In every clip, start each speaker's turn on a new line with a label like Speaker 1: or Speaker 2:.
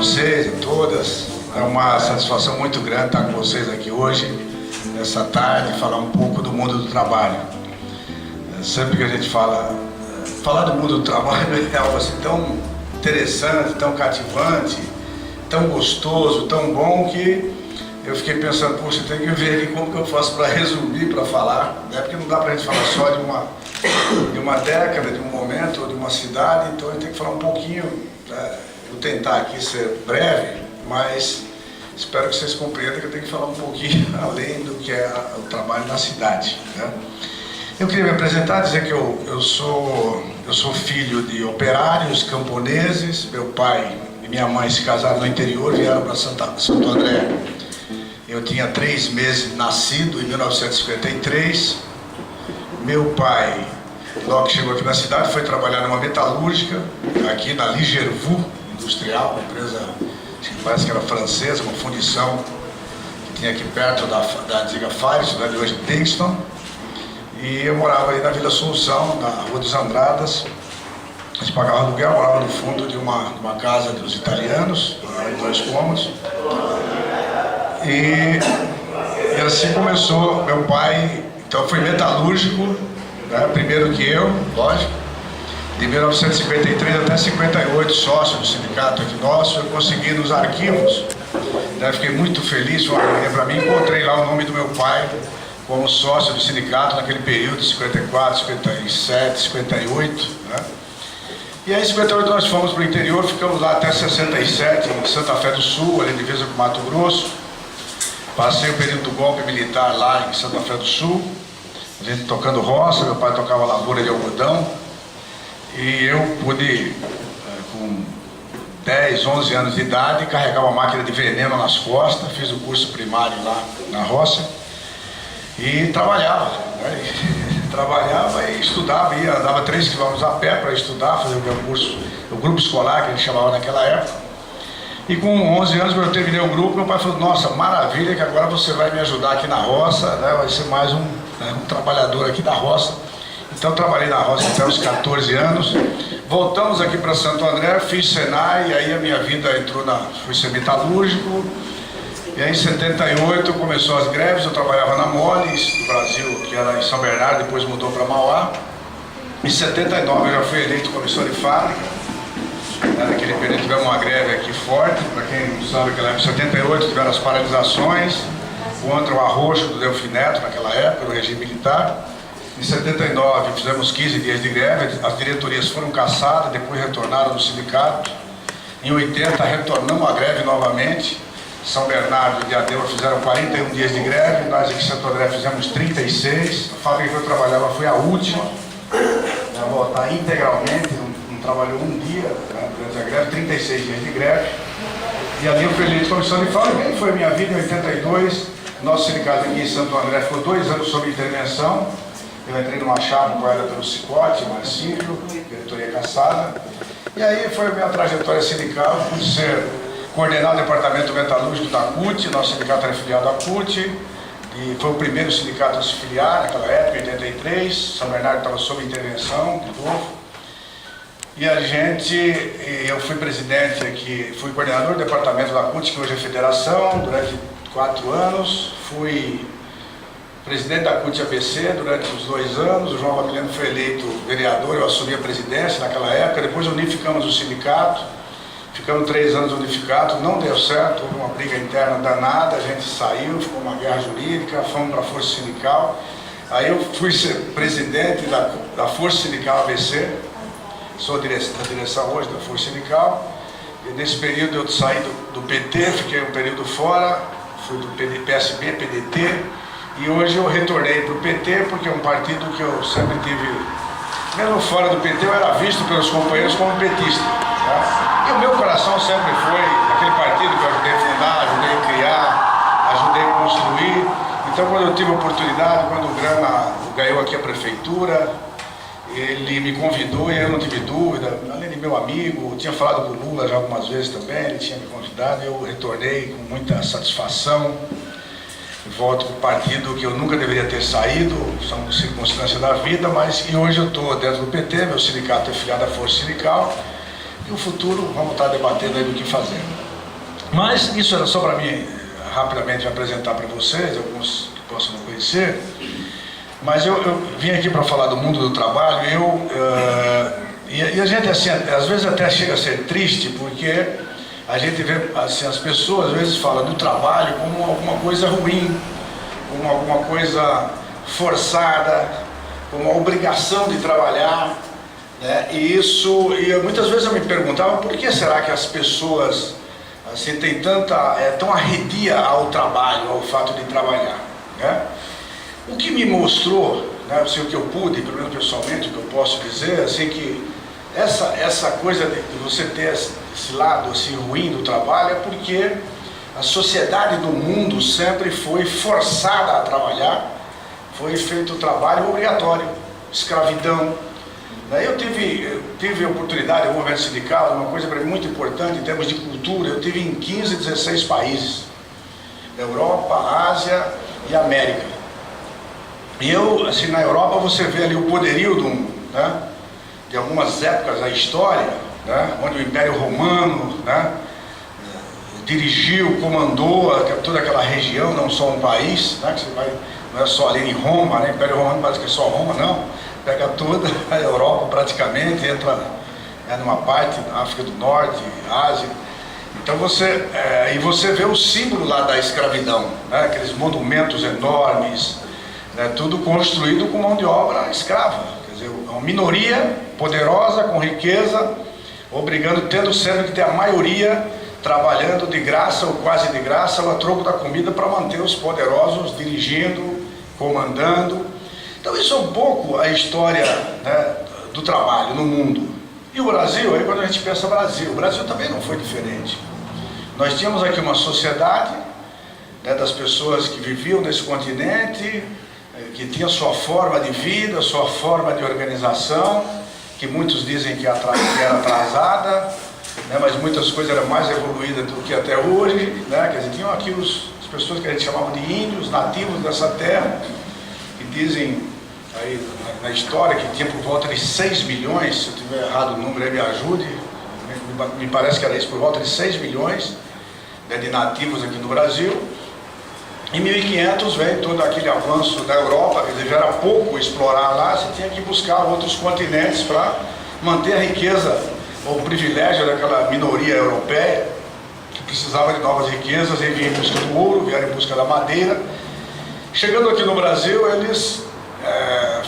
Speaker 1: Vocês e todas, é uma satisfação muito grande estar com vocês aqui hoje, nessa tarde, falar um pouco do mundo do trabalho. Sempre que a gente falar do mundo do trabalho é algo assim tão interessante, tão cativante, tão gostoso, tão bom, que eu fiquei pensando, poxa, tem que ver aqui como que eu faço para resumir, para falar, né? Porque não dá para a gente falar só de uma década, de um momento, ou de uma cidade, então a gente tem que falar um pouquinho, vou tentar aqui ser breve, mas espero que vocês compreendam que eu tenho que falar um pouquinho além do que é o trabalho na cidade, né? Eu queria me apresentar, dizer que eu sou filho de operários camponeses. Meu pai e minha mãe se casaram no interior, vieram para Santo André. Eu tinha 3 meses nascido, em 1953. Meu pai, logo que chegou aqui na cidade, foi trabalhar numa metalúrgica, aqui na Ligervu Industrial, uma empresa que parece que era francesa, uma fundição que tinha aqui perto da antiga Fire, cidade de hoje Kingston. E eu morava aí na Vila Assunção, na Rua dos Andradas. A gente pagava aluguel, morava no fundo de uma casa dos italianos, em 2 cômodos. E assim começou. Meu pai, então, foi metalúrgico, né, primeiro que eu, lógico. De 1953 até 58, sócio do sindicato aqui nosso. Eu consegui nos arquivos, né, fiquei muito feliz, foi uma alegria para mim. Encontrei lá o nome do meu pai como sócio do sindicato naquele período, 54, 57, 58, né? E aí em 58 nós fomos para o interior, ficamos lá até 67, em Santa Fé do Sul, ali divisa com Mato Grosso. Passei o período do golpe militar lá em Santa Fé do Sul, a gente tocando roça, meu pai tocava lavoura de algodão. E eu pude, com 10, 11 anos de idade, carregar uma máquina de veneno nas costas. Fiz o curso primário lá na roça e trabalhava, né? Trabalhava e estudava, andava 3 quilômetros a pé para estudar, fazer o meu curso, o grupo escolar que a gente chamava naquela época. E com 11 anos, quando eu terminei o grupo, meu pai falou: nossa, maravilha, que agora você vai me ajudar aqui na roça, né? Vai ser mais um trabalhador aqui da roça. Então trabalhei na roça até os 14 anos, voltamos aqui para Santo André, fiz Senai, e aí a minha vida entrou fui ser metalúrgico. E aí em 78 começou as greves, eu trabalhava na Moles do Brasil, que era em São Bernardo, depois mudou para Mauá. Em 79 eu já fui eleito comissor de fábrica. Naquele período tivemos uma greve aqui forte, para quem não sabe, naquela época, em 78 tiveram as paralisações contra o arroxo do Delfim Neto, naquela época, no regime militar. Em 79 fizemos 15 dias de greve, as diretorias foram cassadas, depois retornaram no sindicato. Em 80 retornamos à greve novamente. São Bernardo e Diadema fizeram 41 dias de greve, nós aqui em Santo André fizemos 36. A fábrica que eu trabalhava foi a última a voltar integralmente, não trabalhou um dia, né, durante a greve, 36 dias de greve. E ali eu fui eleito comissão de fábrica, e foi a minha vida. Em 82, nosso sindicato aqui em Santo André ficou 2 anos sob intervenção. Eu entrei numa chave com ela pelo Cicote, Marcílio, diretoria caçada. E aí foi a minha trajetória sindical, por ser coordenar o departamento metalúrgico da CUT. Nosso sindicato era filiado à CUT, e foi o primeiro sindicato a se filiar naquela época, em 83. São Bernardo estava sob intervenção de novo. E eu fui presidente aqui, fui coordenador do departamento da CUT, que hoje é federação, durante 4 anos. Fui presidente da CUT ABC durante os 2 anos. O João Ramileno foi eleito vereador, eu assumi a presidência naquela época. Depois unificamos o sindicato. Ficamos 3 anos unificados, não deu certo, houve uma briga interna danada, a gente saiu, ficou uma guerra jurídica, fomos para a Força Sindical. Aí eu fui ser presidente da Força Sindical ABC, sou da direção hoje da Força Sindical. E nesse período eu saí do PT, fiquei um período fora, fui do PSB, PDT, e hoje eu retornei para o PT, porque é um partido que eu sempre tive, mesmo fora do PT, eu era visto pelos companheiros como petista. Tá? o meu coração sempre foi aquele partido que eu ajudei a fundar, ajudei a criar, ajudei a construir. Então, quando eu tive a oportunidade, quando o Grama ganhou aqui a prefeitura, ele me convidou e eu não tive dúvida, além de meu amigo, tinha falado com o Lula já algumas vezes também, ele tinha me convidado, eu retornei com muita satisfação. Volto para o partido que eu nunca deveria ter saído, são circunstâncias da vida, mas e hoje eu estou dentro do PT, meu sindicato é filiado à Força Sindical, e o futuro vamos estar debatendo aí do que fazer. Mas isso era só para mim rapidamente apresentar para vocês, alguns que possam não conhecer, mas eu vim aqui para falar do mundo do trabalho, e a gente assim, às vezes até chega a ser triste, porque a gente vê, assim, as pessoas às vezes falam do trabalho como alguma coisa ruim, como alguma coisa forçada, como uma obrigação de trabalhar, né? E muitas vezes eu me perguntava por que será que as pessoas assim, têm tão arredia ao trabalho, ao fato de trabalhar, né? O que me mostrou, né, assim, o que eu pude, pelo menos pessoalmente, o que eu posso dizer, assim, que essa coisa de você ter esse lado assim, ruim do trabalho é porque a sociedade do mundo sempre foi forçada a trabalhar, foi feito o trabalho obrigatório, escravidão. Daí eu tive a oportunidade, o movimento sindical, uma coisa para mim muito importante em termos de cultura, eu tive em 15, 16 países, Europa, Ásia e América. E eu, assim, na Europa você vê ali o poderio né, de algumas épocas da história, né, onde o Império Romano, né, dirigiu, comandou toda aquela região, não só um país, né, que você vai, não é só ali em Roma, né, Império Romano parece que é só Roma, não, pega toda a Europa praticamente, entra numa parte, na África do Norte, Ásia. Então você vê o símbolo lá da escravidão, né, aqueles monumentos enormes, né, tudo construído com mão de obra escrava. Quer dizer, uma minoria poderosa, com riqueza, tendo que ter a maioria trabalhando de graça ou quase de graça, a troco da comida, para manter os poderosos dirigindo, comandando. Então isso é um pouco a história, né, do trabalho no mundo. E o Brasil, aí quando a gente pensa o Brasil também não foi diferente. Nós tínhamos aqui uma sociedade, né, das pessoas que viviam nesse continente, que tinha sua forma de vida, sua forma de organização, que muitos dizem que era atrasada, né, mas muitas coisas eram mais evoluídas do que até hoje, né? Quer dizer, tinham aqui as pessoas que a gente chamava de índios, nativos dessa terra, que dizem aí na história que tinha por volta de 6 milhões, se eu tiver errado o número aí me ajude, me parece que era isso, por volta de 6 milhões, né, de nativos aqui no Brasil. Em 1500 veio todo aquele avanço da Europa, quer dizer, já era pouco explorar lá, você tinha que buscar outros continentes para manter a riqueza ou o privilégio daquela minoria europeia que precisava de novas riquezas, e vinha em busca do ouro, vieram em busca da madeira. Chegando aqui no Brasil, eles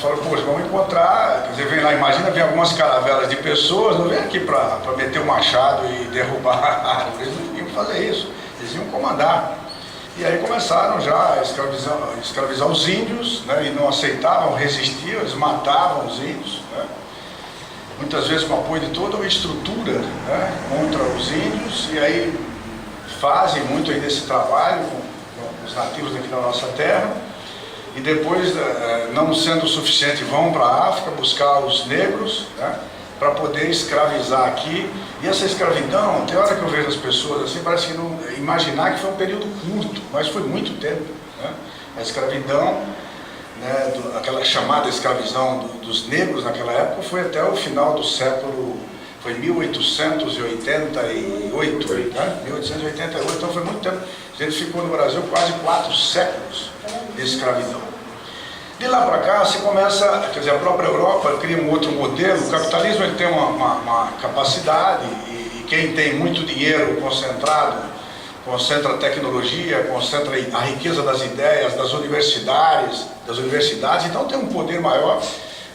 Speaker 1: falaram, poxa, vamos encontrar, quer dizer, vem lá, imagina, vem algumas caravelas de pessoas, não vem aqui para meter o machado e derrubar a árvore, eles não iam fazer isso, eles iam comandar. E aí começaram já a escravizar os índios, né, e não aceitavam, resistiam, eles matavam os índios, né, muitas vezes com apoio de toda uma estrutura, né, contra os índios, e aí fazem muito aí desse trabalho com os nativos daqui da nossa terra, e depois, não sendo o suficiente, vão para a África buscar os negros, né, para poder escravizar aqui. E essa escravidão, tem hora que eu vejo as pessoas assim, parece que não imaginar que foi um período curto, mas foi muito tempo, né? A escravidão, né, aquela chamada escravidão dos negros naquela época, foi até o final do século, foi 1888, né? 1888, então foi muito tempo. A gente ficou no Brasil quase 4 séculos de escravidão. De lá para cá, se começa, quer dizer, a própria Europa cria um outro modelo. O capitalismo, ele tem uma capacidade, e quem tem muito dinheiro concentrado, concentra a tecnologia, concentra a riqueza das ideias, das universidades, então tem um poder maior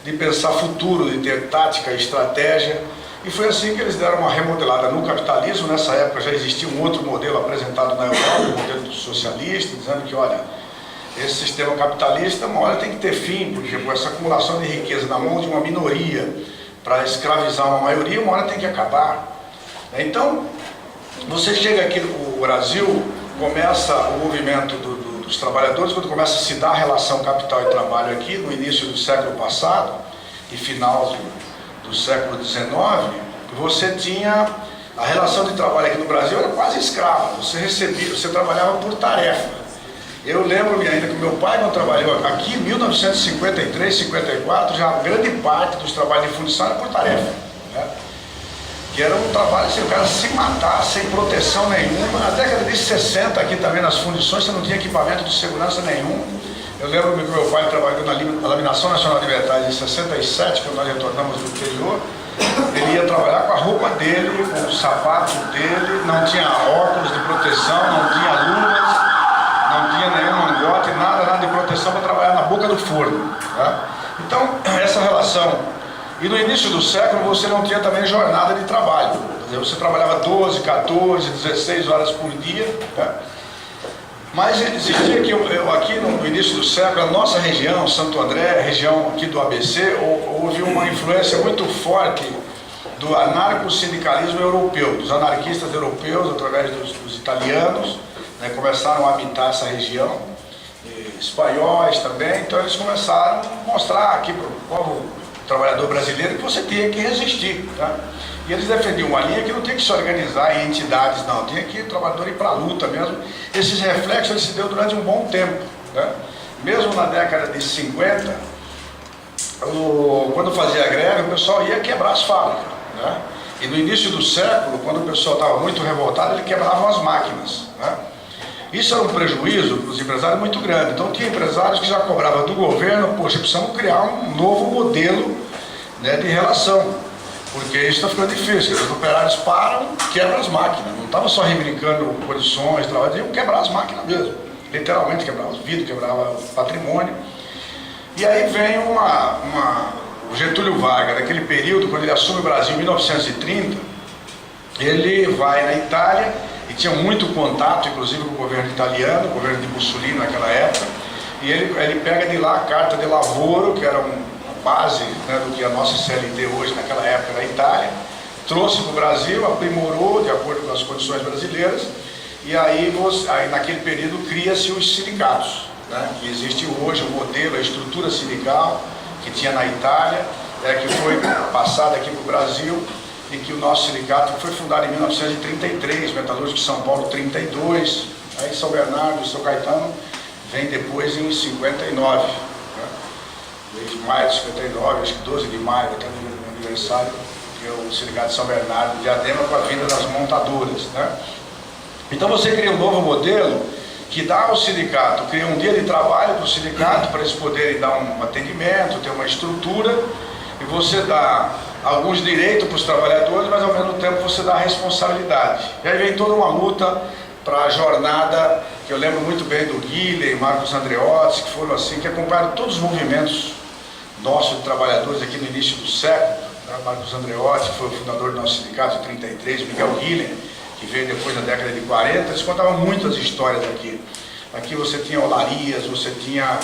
Speaker 1: de pensar futuro, de ter tática, estratégia. E foi assim que eles deram uma remodelada no capitalismo. Nessa época já existia um outro modelo apresentado na Europa, o modelo do socialista, dizendo que, olha, esse sistema capitalista, uma hora tem que ter fim, porque com essa acumulação de riqueza na mão de uma minoria para escravizar uma maioria, uma hora tem que acabar. Então, você chega aqui no Brasil, começa o movimento dos trabalhadores, quando começa a se dar a relação capital e trabalho aqui, no início do século passado e final do século XIX, você tinha a relação de trabalho aqui no Brasil, era quase escrava, você trabalhava por tarefa. Eu lembro-me ainda que meu pai, quando trabalhou aqui, em 1953, 54, já grande parte dos trabalhos de fundição era por tarefa, né? Que era um trabalho assim, o cara se matar sem proteção nenhuma. Na década de 60 aqui também nas fundições você não tinha equipamento de segurança nenhum. Eu lembro-me que meu pai trabalhou na Laminação Nacional de Metais em 67, quando nós retornamos do interior. Ele ia trabalhar com a roupa dele, com o sapato dele, não tinha óculos de proteção, não tinha luvas, não tinha nenhum mangote, nada de proteção para trabalhar na boca do forno, tá? Então, essa relação. E no início do século você não tinha também jornada de trabalho. Quer dizer, você trabalhava 12, 14, 16 horas por dia, tá? Mas existia que aqui no início do século, a nossa região, Santo André, região aqui do ABC, houve uma influência muito forte do anarco-sindicalismo europeu, dos anarquistas europeus, através dos italianos, né, começaram a habitar essa região, espanhóis também, então eles começaram a mostrar aqui para o povo trabalhador brasileiro que você tinha que resistir, tá? E eles defendiam uma linha que não tinha que se organizar em entidades, não, tinha que o trabalhador ir para a luta mesmo. Esses reflexos eles se deu durante um bom tempo, né? Mesmo na década de 50, quando fazia greve, o pessoal ia quebrar as fábricas, né? E no início do século, quando o pessoal estava muito revoltado, ele quebravam as máquinas, né? Isso era um prejuízo para os empresários muito grande. Então tinha empresários que já cobravam do governo, poxa, precisamos criar um novo modelo, né, de relação, porque isso está ficando difícil. Os operários param, quebram as máquinas, não estavam só reivindicando condições, iam quebrar as máquinas mesmo, literalmente quebravam os vidros, quebravam o patrimônio. E aí vem o Getúlio Vargas, naquele período, quando ele assume o Brasil em 1930, ele vai na Itália, e tinha muito contato, inclusive, com o governo italiano, o governo de Mussolini naquela época, e ele pega de lá a Carta de Lavoro, que era uma base, né, do que a nossa CLT hoje naquela época na Itália, trouxe para o Brasil, aprimorou de acordo com as condições brasileiras, e aí naquele período cria-se os sindicatos, né, que existe hoje o modelo, a estrutura sindical que tinha na Itália, que foi passada aqui para o Brasil, e que o nosso sindicato foi fundado em 1933, Metalúrgico de São Paulo 32, aí São Bernardo e São Caetano vem depois em 59, né? Desde maio de 59, acho que 12 de maio, até no meu aniversário, que é o Sindicato de São Bernardo de Diadema, com a vinda das montadoras, né? Então você cria um novo modelo que dá ao sindicato, cria um dia de trabalho para o sindicato, para eles poderem dar um atendimento, ter uma estrutura, e você dá alguns direitos para os trabalhadores, mas ao mesmo tempo você dá a responsabilidade. E aí vem toda uma luta para a jornada, que eu lembro muito bem do Guilherme, Marcos Andreotti, que foram assim, que acompanharam todos os movimentos nossos de trabalhadores aqui no início do século, né? Marcos Andreotti, que foi o fundador do nosso sindicato em 33, Miguel Guilherme, que veio depois na década de 40, eles contavam muitas histórias aqui. Aqui você tinha olarias, você tinha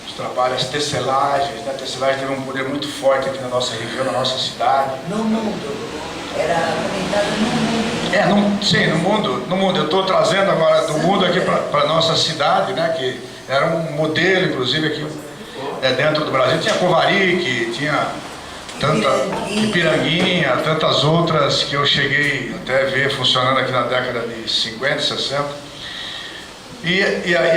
Speaker 1: os trabalhos, as tecelagens, né? A tecelagem teve um poder muito forte aqui na nossa região, na nossa cidade.
Speaker 2: No mundo. Era comentado no mundo.
Speaker 1: Sim, no mundo. Eu estou trazendo agora do mundo aqui para a nossa cidade, né? Que era um modelo, inclusive, aqui dentro do Brasil. Tinha Covarique, tinha Ipiranguinha, tantas outras que eu cheguei até a ver funcionando aqui na década de 50, 60. E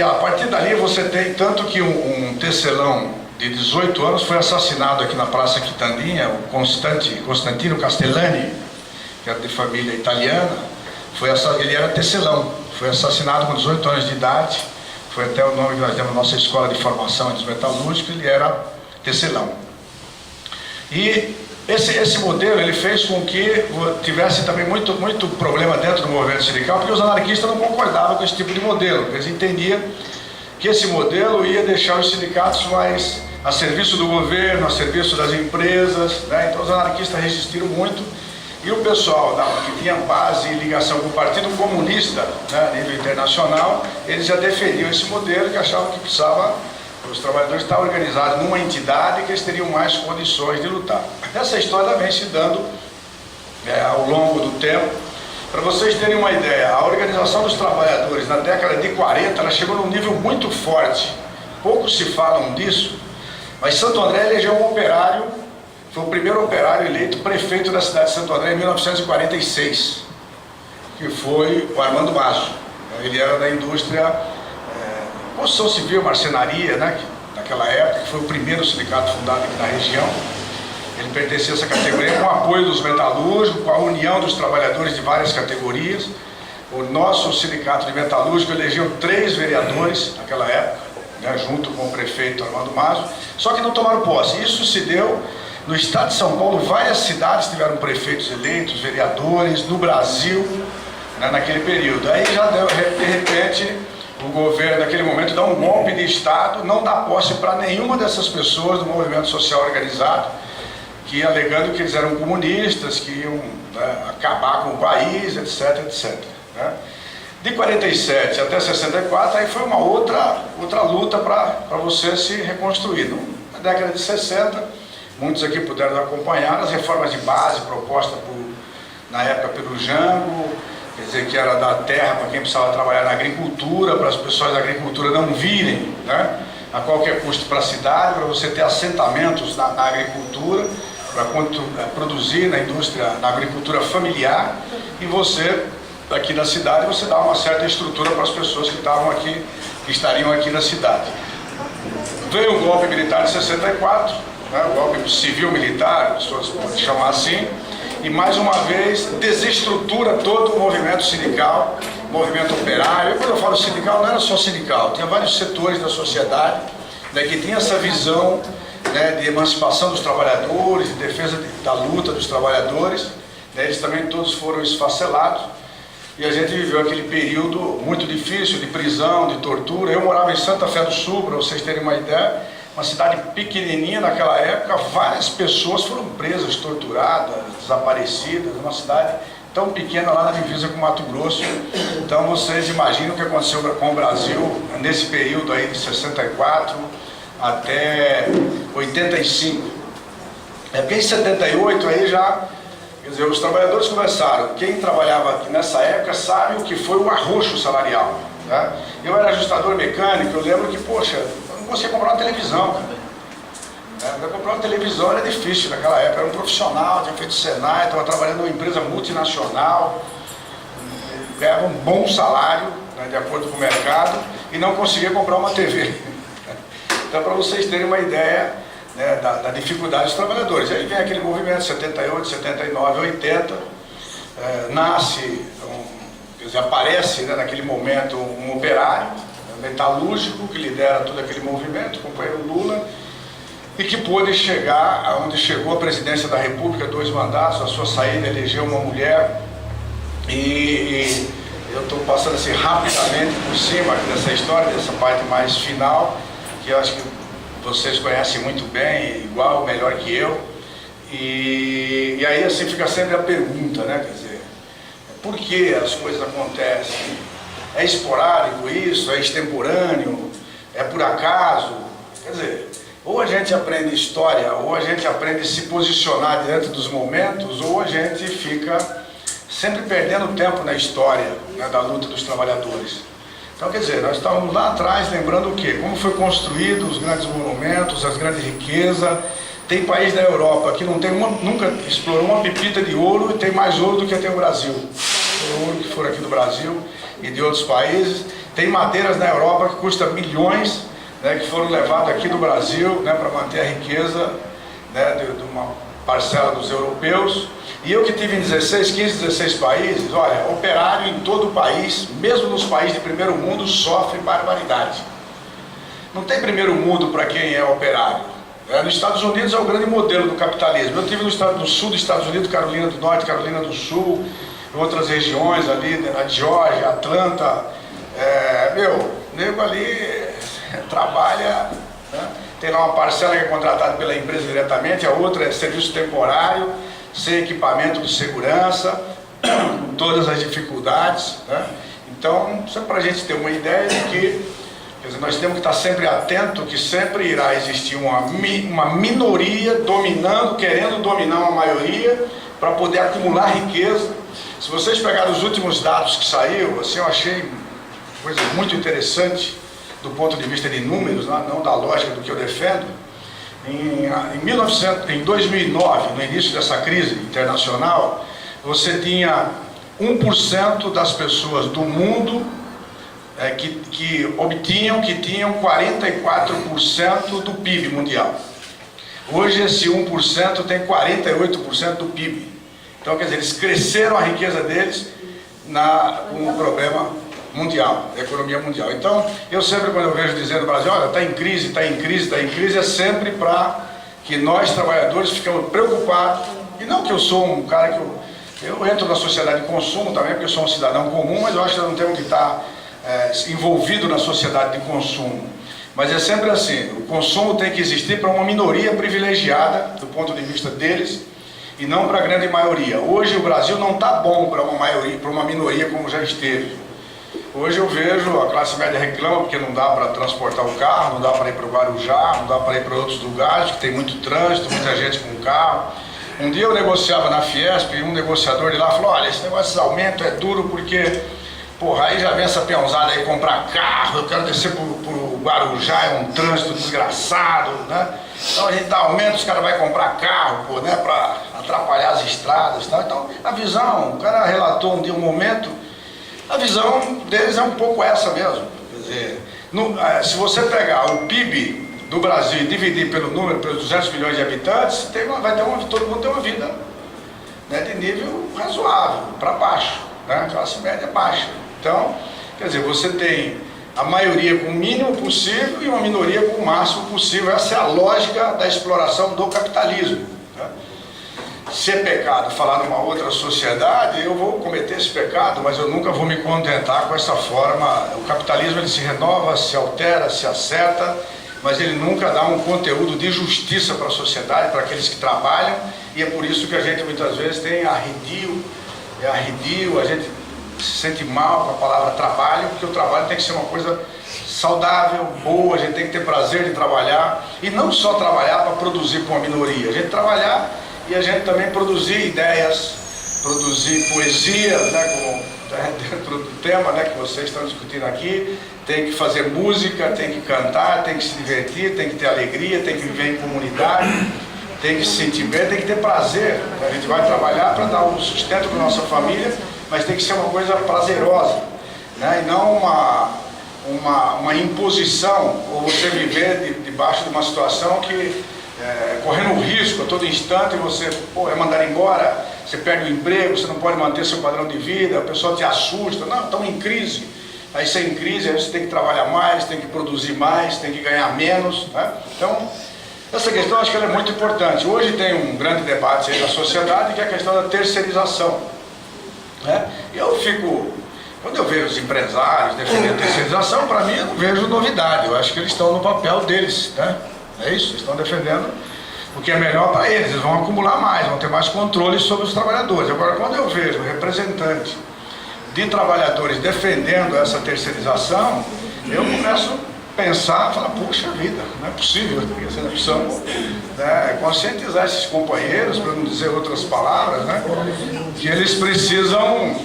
Speaker 1: a partir dali você tem tanto que um tecelão de 18 anos foi assassinado aqui na Praça Quitandinha, o Constantino Castellani, que era de família italiana, ele era tecelão, foi assassinado com 18 anos de idade, foi até o nome que nós demos na nossa escola de formação dos metalúrgicos, ele era tecelão. E esse modelo ele fez com que tivesse também muito problema dentro do movimento sindical, porque os anarquistas não concordavam com esse tipo de modelo. Eles entendiam que esse modelo ia deixar os sindicatos mais a serviço do governo, a serviço das empresas, né? Então os anarquistas resistiram muito, e o pessoal que tinha base e ligação com o Partido Comunista, né, a nível internacional, eles já defendiam esse modelo, que achavam que os trabalhadores estavam organizados numa entidade que eles teriam mais condições de lutar. Essa história vem se dando ao longo do tempo, Para vocês terem uma ideia, a organização dos trabalhadores na década de 40, ela chegou num nível muito forte. Poucos se falam disso, mas Santo André elegeu um operário, foi o primeiro operário eleito prefeito da cidade de Santo André em 1946, que foi o Armando Mazo. Ele era da indústria, construção civil, marcenaria, né? Naquela época, que foi o primeiro sindicato fundado aqui na região. Ele pertencia a essa categoria com o apoio dos metalúrgicos, com a união dos trabalhadores de várias categorias. O nosso sindicato de metalúrgico elegeu 3 vereadores naquela época, né, junto com o prefeito Armando Mazo, só que não tomaram posse. Isso se deu no estado de São Paulo, várias cidades tiveram prefeitos eleitos, vereadores, no Brasil, né, naquele período. Aí já deu, de repente, o governo naquele momento dá um golpe de estado, não dá posse para nenhuma dessas pessoas do movimento social organizado, que alegando que eles eram comunistas, que iam, né, acabar com o país, etc, etc. Né? De 47 até 64, aí foi uma outra luta para você se reconstruir. Na década de 60, muitos aqui puderam acompanhar as reformas de base propostas na época pelo Jango, quer dizer, que era dar terra para quem precisava trabalhar na agricultura, para as pessoas da agricultura não virem, né, a qualquer custo para a cidade, para você ter assentamentos na agricultura, para produzir na indústria, na agricultura familiar, e você, aqui na cidade, você dá uma certa estrutura para as pessoas que estavam aqui, que estariam aqui na cidade. Veio o golpe militar de 64, né, o golpe civil-militar, as pessoas podem chamar assim, e mais uma vez desestrutura todo o movimento sindical, movimento operário. Quando eu falo sindical, não era só sindical, tinha vários setores da sociedade, né, que tinha essa visão, né, de emancipação dos trabalhadores, de defesa da luta dos trabalhadores, né, eles também todos foram esfacelados, e a gente viveu aquele período muito difícil de prisão, de tortura. Eu morava em Santa Fé do Sul, para vocês terem uma ideia, uma cidade pequenininha naquela época, várias pessoas foram presas, torturadas, desaparecidas, uma cidade tão pequena lá na divisa com Mato Grosso. Então vocês imaginam o que aconteceu com o Brasil nesse período aí de 64 até 85. Porque em 78 aí já, quer dizer, os trabalhadores começaram, quem trabalhava aqui nessa época sabe o que foi o arroxo salarial, né? Eu era ajustador mecânico, eu lembro que, poxa, eu não conseguia comprar uma televisão, cara. Para comprar uma televisão era difícil naquela época, era um profissional, tinha feito Senai, estava trabalhando numa empresa multinacional, ganhava um bom salário, né, de acordo com o mercado, e não conseguia comprar uma TV. Então, para vocês terem uma ideia, né, da dificuldade dos trabalhadores. Aí vem aquele movimento 78, 79, 80, nasce, quer dizer, aparece, né, naquele momento um operário, metalúrgico, que lidera todo aquele movimento, o companheiro Lula, e que pôde chegar aonde chegou a presidência da República, 2 mandatos, a sua saída elegeu uma mulher, e eu estou passando assim rapidamente por cima dessa história, dessa parte mais final, que eu acho que vocês conhecem muito bem, igual, melhor que eu, e aí assim fica sempre a pergunta, né, quer dizer, por que as coisas acontecem? É esporádico isso? É extemporâneo? É por acaso? Quer dizer, ou a gente aprende história, ou a gente aprende a se posicionar diante dos momentos, ou a gente fica sempre perdendo tempo na história, né, da luta dos trabalhadores. Então, quer dizer, nós estávamos lá atrás lembrando o quê? Como foi construído os grandes monumentos, as grandes riquezas. Tem país da Europa que não tem nunca explorou uma pepita de ouro e tem mais ouro do que tem o Brasil. O ouro que for aqui do Brasil e de outros países. Tem madeiras na Europa que custam milhões, né, que foram levadas aqui do Brasil, né, para manter a riqueza, né, de uma parcela dos europeus. E eu que tive em 16, 15, 16 países, olha, operário em todo o país, mesmo nos países de primeiro mundo, sofre barbaridade. Não tem primeiro mundo para quem é operário. Nos Estados Unidos é o grande modelo do capitalismo. Eu tive no estado do sul dos Estados Unidos, Carolina do Norte, Carolina do Sul, em outras regiões ali, na Geórgia, Atlanta. O nego ali trabalha, né? Tem lá uma parcela que é contratada pela empresa diretamente, a outra é serviço temporário, sem equipamento de segurança, com todas as dificuldades, né? Então, só para a gente ter uma ideia de que, quer dizer, nós temos que estar sempre atento que sempre irá existir uma minoria dominando, querendo dominar uma maioria para poder acumular riqueza, Se vocês pegarem os últimos dados que saiu, assim, eu achei coisa muito interessante do ponto de vista de números, não da lógica do que eu defendo. Em 2009, no início dessa crise internacional, você tinha 1% das pessoas do mundo que tinham 44% do PIB mundial. Hoje esse 1% tem 48% do PIB. Então, quer dizer, eles cresceram a riqueza deles com o problema mundial, da economia mundial. Então, eu sempre, quando eu vejo dizendo no Brasil, olha, está em crise, está em crise, está em crise, é sempre para que nós, trabalhadores, ficamos preocupados. E não que eu sou um cara que eu entro na sociedade de consumo também, porque eu sou um cidadão comum, mas eu acho que nós não temos que estar envolvido na sociedade de consumo. Mas é sempre assim, o consumo tem que existir para uma minoria privilegiada, do ponto de vista deles, e não para a grande maioria. Hoje o Brasil não está bom para uma minoria como já esteve. Hoje eu vejo a classe média reclama porque não dá para transportar o carro, não dá para ir para o Guarujá, não dá para ir para outros lugares, que tem muito trânsito, muita gente com carro. Um dia eu negociava na Fiesp e um negociador de lá falou, olha, esse negócio de aumento é duro porque, porra, aí já vem essa peãozada aí comprar carro, eu quero descer para o Guarujá, é um trânsito desgraçado, né? Então a gente dá aumento, os caras vão comprar carro, pô, né, para atrapalhar as estradas, tá? Então a visão, o cara relatou um dia um momento, a visão deles é um pouco essa mesmo. Quer dizer, se você pegar o PIB do Brasil e dividir pelo número, pelos 200 milhões de habitantes, todo mundo tem uma vida, né, de nível razoável, para baixo, né, classe média baixa. Então, quer dizer, você tem a maioria com o mínimo possível e uma minoria com o máximo possível. Essa é a lógica da exploração do capitalismo. Né? Se é pecado falar numa outra sociedade, eu vou cometer esse pecado, mas eu nunca vou me contentar com essa forma. O capitalismo ele se renova, se altera, se acerta, mas ele nunca dá um conteúdo de justiça para a sociedade, para aqueles que trabalham, e é por isso que a gente muitas vezes tem arredio, a gente se sente mal com a palavra trabalho, porque o trabalho tem que ser uma coisa saudável, boa, a gente tem que ter prazer de trabalhar, e não só trabalhar para produzir para uma minoria, a gente trabalhar e a gente também produzir ideias, produzir poesias, né, dentro do tema, né, que vocês estão discutindo aqui, tem que fazer música, tem que cantar, tem que se divertir, tem que ter alegria, tem que viver em comunidade, tem que se sentir bem, tem que ter prazer. A gente vai trabalhar para dar um sustento para a nossa família, mas tem que ser uma coisa prazerosa, né? E não uma imposição, ou você viver debaixo de uma situação que, correndo um risco a todo instante, você é mandado embora, você perde o emprego, você não pode manter seu padrão de vida, o pessoal te assusta, não, estamos em crise. Aí você em crise, aí você tem que trabalhar mais, tem que produzir mais, tem que ganhar menos, né? Então, essa questão acho que ela é muito importante. Hoje tem um grande debate aí na sociedade, que é a questão da terceirização, né? E quando eu vejo os empresários defendendo a terceirização, para mim eu não vejo novidade, eu acho que eles estão no papel deles, né? É isso, eles estão defendendo o que é melhor para eles, eles vão acumular mais, vão ter mais controle sobre os trabalhadores. Agora, quando eu vejo representantes de trabalhadores defendendo essa terceirização, eu começo a pensar, falar, puxa vida, não é possível, porque nós precisamos, né, conscientizar esses companheiros, para não dizer outras palavras, né, que eles precisam,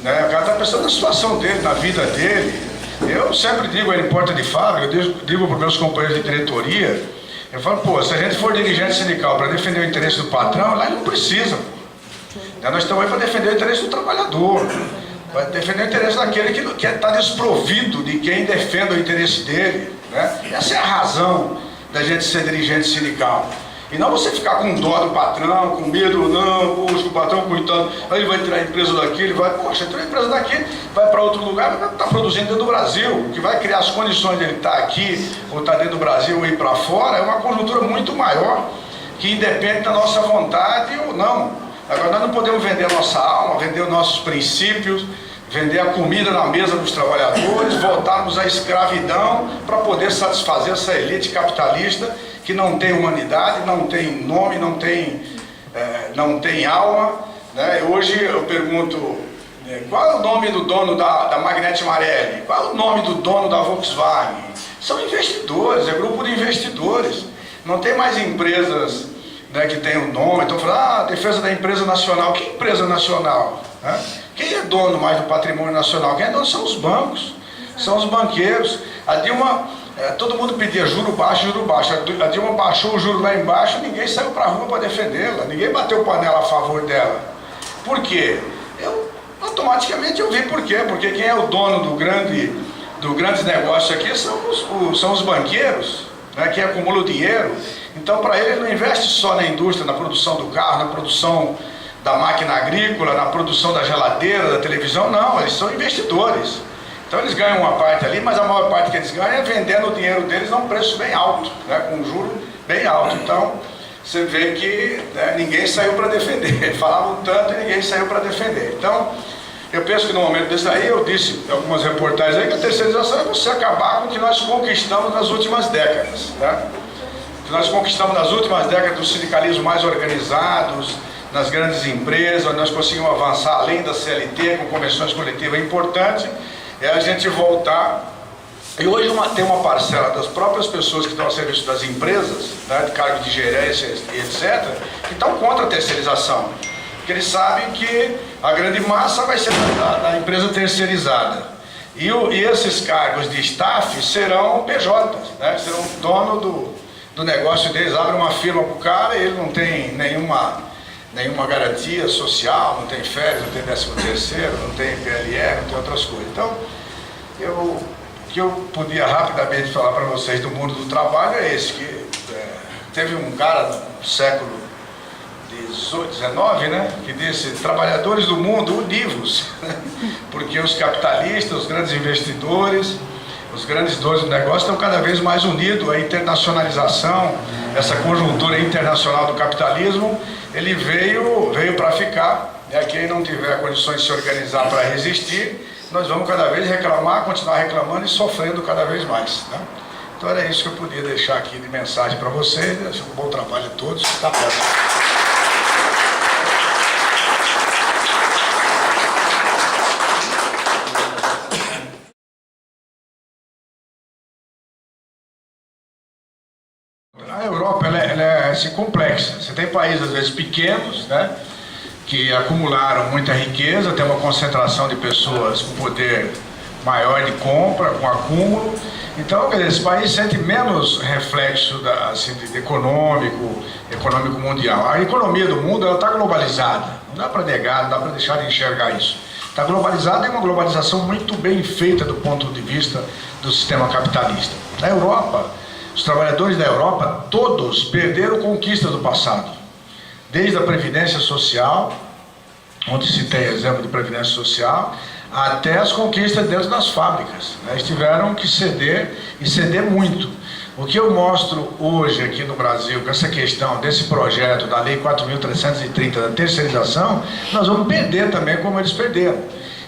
Speaker 1: né, o cara está pensando na situação dele, na vida dele. Eu sempre digo aí em porta de fábrica, eu digo para os meus companheiros de diretoria, eu falo, pô, se a gente for dirigente sindical para defender o interesse do patrão, lá ele não precisa, pô. Nós estamos aí para defender o interesse do trabalhador, vai defender o interesse daquele que está desprovido de quem defenda o interesse dele, né? Essa é a razão da gente ser dirigente sindical. E não você ficar com dó do patrão, com medo, não, poxa, o patrão coitado, aí ele vai tirar a empresa daqui, ele vai, poxa, tira a empresa daqui, vai para outro lugar, vai estar produzindo dentro do Brasil. O que vai criar as condições dele estar aqui, ou estar dentro do Brasil ou ir para fora, é uma conjuntura muito maior, que independe da nossa vontade ou não. Agora nós não podemos vender a nossa alma, vender os nossos princípios, vender a comida na mesa dos trabalhadores, voltarmos à escravidão para poder satisfazer essa elite capitalista que não tem humanidade, não tem nome, não tem alma, né? Hoje eu pergunto, qual é o nome do dono da Magnete Marelli? Qual é o nome do dono da Volkswagen? São investidores, é grupo de investidores. Não tem mais empresas, né, que tem o nome. Então falando, defesa da empresa nacional. Que empresa nacional? Né? Quem é dono mais do patrimônio nacional? Quem é dono são os bancos, são os banqueiros. A Dilma, todo mundo pedia juro baixo, juro baixo. A Dilma baixou o juro lá embaixo, ninguém saiu para a rua para defendê-la, ninguém bateu panela a favor dela. Por quê? Automaticamente eu vi por quê. Porque quem é o dono do grandes negócios aqui são os banqueiros, né, que acumulam dinheiro. Então, para ele, não investe só na indústria, na produção do carro, na produção da máquina agrícola, na produção da geladeira, da televisão, não, eles são investidores. Então eles ganham uma parte ali, mas a maior parte que eles ganham é vendendo o dinheiro deles a um preço bem alto, né, com um juro bem alto. Então, você vê que, né, ninguém saiu para defender, falavam tanto e ninguém saiu para defender. Então, eu penso que no momento desse aí, eu disse em algumas reportagens aí que a terceirização é você acabar com o que nós conquistamos nas últimas décadas, né? Que nós conquistamos nas últimas décadas do sindicalismo mais organizados, nas grandes empresas, onde nós conseguimos avançar além da CLT, com convenções coletivas importantes, é a gente voltar. E hoje tem uma parcela das próprias pessoas que estão a serviço das empresas, né, de cargo de gerência e etc., que estão contra a terceirização. Porque eles sabem que a grande massa vai ser da empresa terceirizada. E esses cargos de staff serão PJs, né, serão dono do negócio deles. Abre uma firma para o cara e ele não tem nenhuma garantia social, não tem férias, não tem 13º, não tem PLR, não tem outras coisas. Então, o que eu podia rapidamente falar para vocês do mundo do trabalho é esse, que teve um cara no século XIX, né, que disse: trabalhadores do mundo, univos, porque os capitalistas, os grandes investidores, os grandes donos do negócio estão cada vez mais unidos. A internacionalização, essa conjuntura internacional do capitalismo, ele veio para ficar. Quem não tiver condições de se organizar para resistir, nós vamos cada vez reclamar, continuar reclamando e sofrendo cada vez mais, né? Então era isso que eu podia deixar aqui de mensagem para vocês. Um bom trabalho a todos. Até a próxima. A Europa ela é assim, complexa. Você tem países às vezes pequenos, né, que acumularam muita riqueza, tem uma concentração de pessoas com poder maior de compra, com acúmulo. Então, quer dizer, esse país sente menos reflexo assim, de econômico mundial. A economia do mundo está globalizada, não dá para negar, não dá para deixar de enxergar isso. Está globalizada e uma globalização muito bem feita do ponto de vista do sistema capitalista. Na Europa, os trabalhadores da Europa, todos perderam conquistas do passado. Desde a Previdência Social, onde se tem exemplo de Previdência Social, até as conquistas dentro das fábricas, né? Eles tiveram que ceder, e ceder muito. O que eu mostro hoje aqui no Brasil, com essa questão desse projeto da Lei 4.330 da terceirização, nós vamos perder também como eles perderam.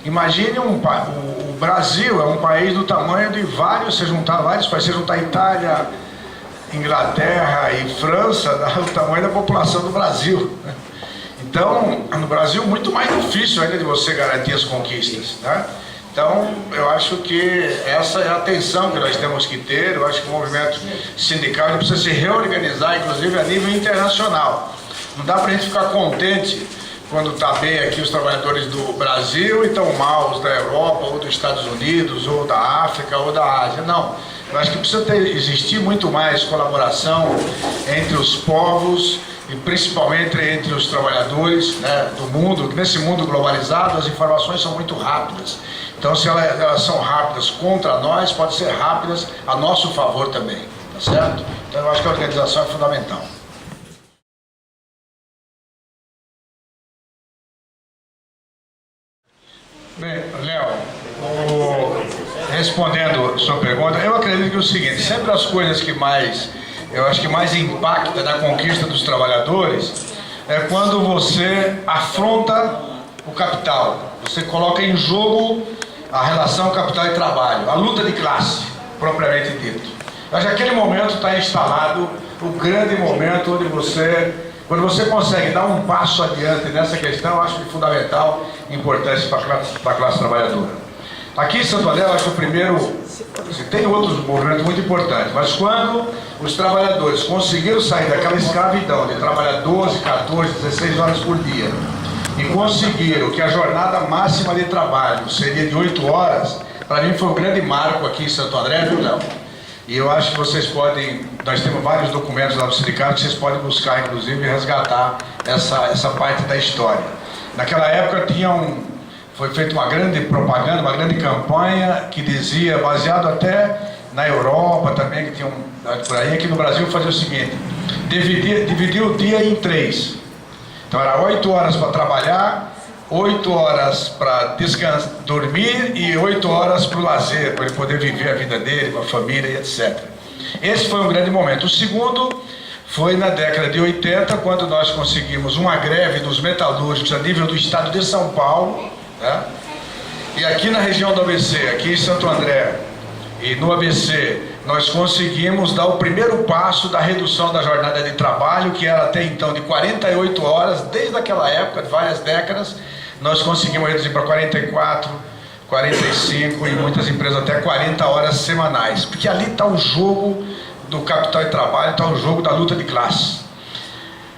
Speaker 1: Imagine o Brasil é um país do tamanho de vários, se juntar vários países, se juntar Itália, Inglaterra e França, dá o tamanho da população do Brasil, né? Então, no Brasil, muito mais difícil ainda de você garantir as conquistas, né? Então, eu acho que essa é a atenção que nós temos que ter. Eu acho que o movimento sindical precisa se reorganizar, inclusive a nível internacional. Não dá para a gente ficar contente quando está bem aqui os trabalhadores do Brasil e estão mal os da Europa, ou dos Estados Unidos, ou da África, ou da Ásia. Não. Eu acho que precisa existir muito mais colaboração entre os povos e principalmente entre os trabalhadores, né, do mundo. Nesse mundo globalizado, as informações são muito rápidas. Então, se elas são rápidas contra nós, podem ser rápidas a nosso favor também, tá certo? Então, eu acho que a organização é fundamental. Bem, Léo, respondendo a sua pergunta, eu acredito que é o seguinte: sempre as coisas que eu acho que mais impacta na conquista dos trabalhadores é quando você afronta o capital, você coloca em jogo a relação capital e trabalho, a luta de classe, propriamente dito. Eu acho que aquele momento está instalado o grande momento quando você consegue dar um passo adiante nessa questão. Eu acho que é fundamental, importante para a classe trabalhadora. Aqui em Santo André, eu acho que o primeiro, tem outros movimentos muito importantes, mas quando os trabalhadores conseguiram sair daquela escravidão de trabalhar 12, 14, 16 horas por dia e conseguiram que a jornada máxima de trabalho seria de 8 horas, para mim foi um grande marco aqui em Santo André, viu, Léo? E eu acho que vocês podem, nós temos vários documentos lá do sindicato que vocês podem buscar, inclusive, e resgatar essa parte da história. Naquela época foi feita uma grande propaganda, uma grande campanha que dizia, baseado até na Europa também, que tinha por aí, aqui no Brasil fazia o seguinte: dividir o dia em 3. Então era 8 horas para trabalhar, 8 horas para descansar, dormir e 8 horas para o lazer, para ele poder viver a vida dele, com a família e etc. Esse foi um grande momento. O segundo foi na década de 80, quando nós conseguimos uma greve dos metalúrgicos a nível do estado de São Paulo, né? E aqui na região do ABC, aqui em Santo André e no ABC, nós conseguimos dar o primeiro passo da redução da jornada de trabalho, que era até então de 48 horas, desde aquela época, de várias décadas, nós conseguimos reduzir para 44, 45 e muitas empresas até 40 horas semanais, porque ali está o jogo do capital e trabalho, está o jogo da luta de classe.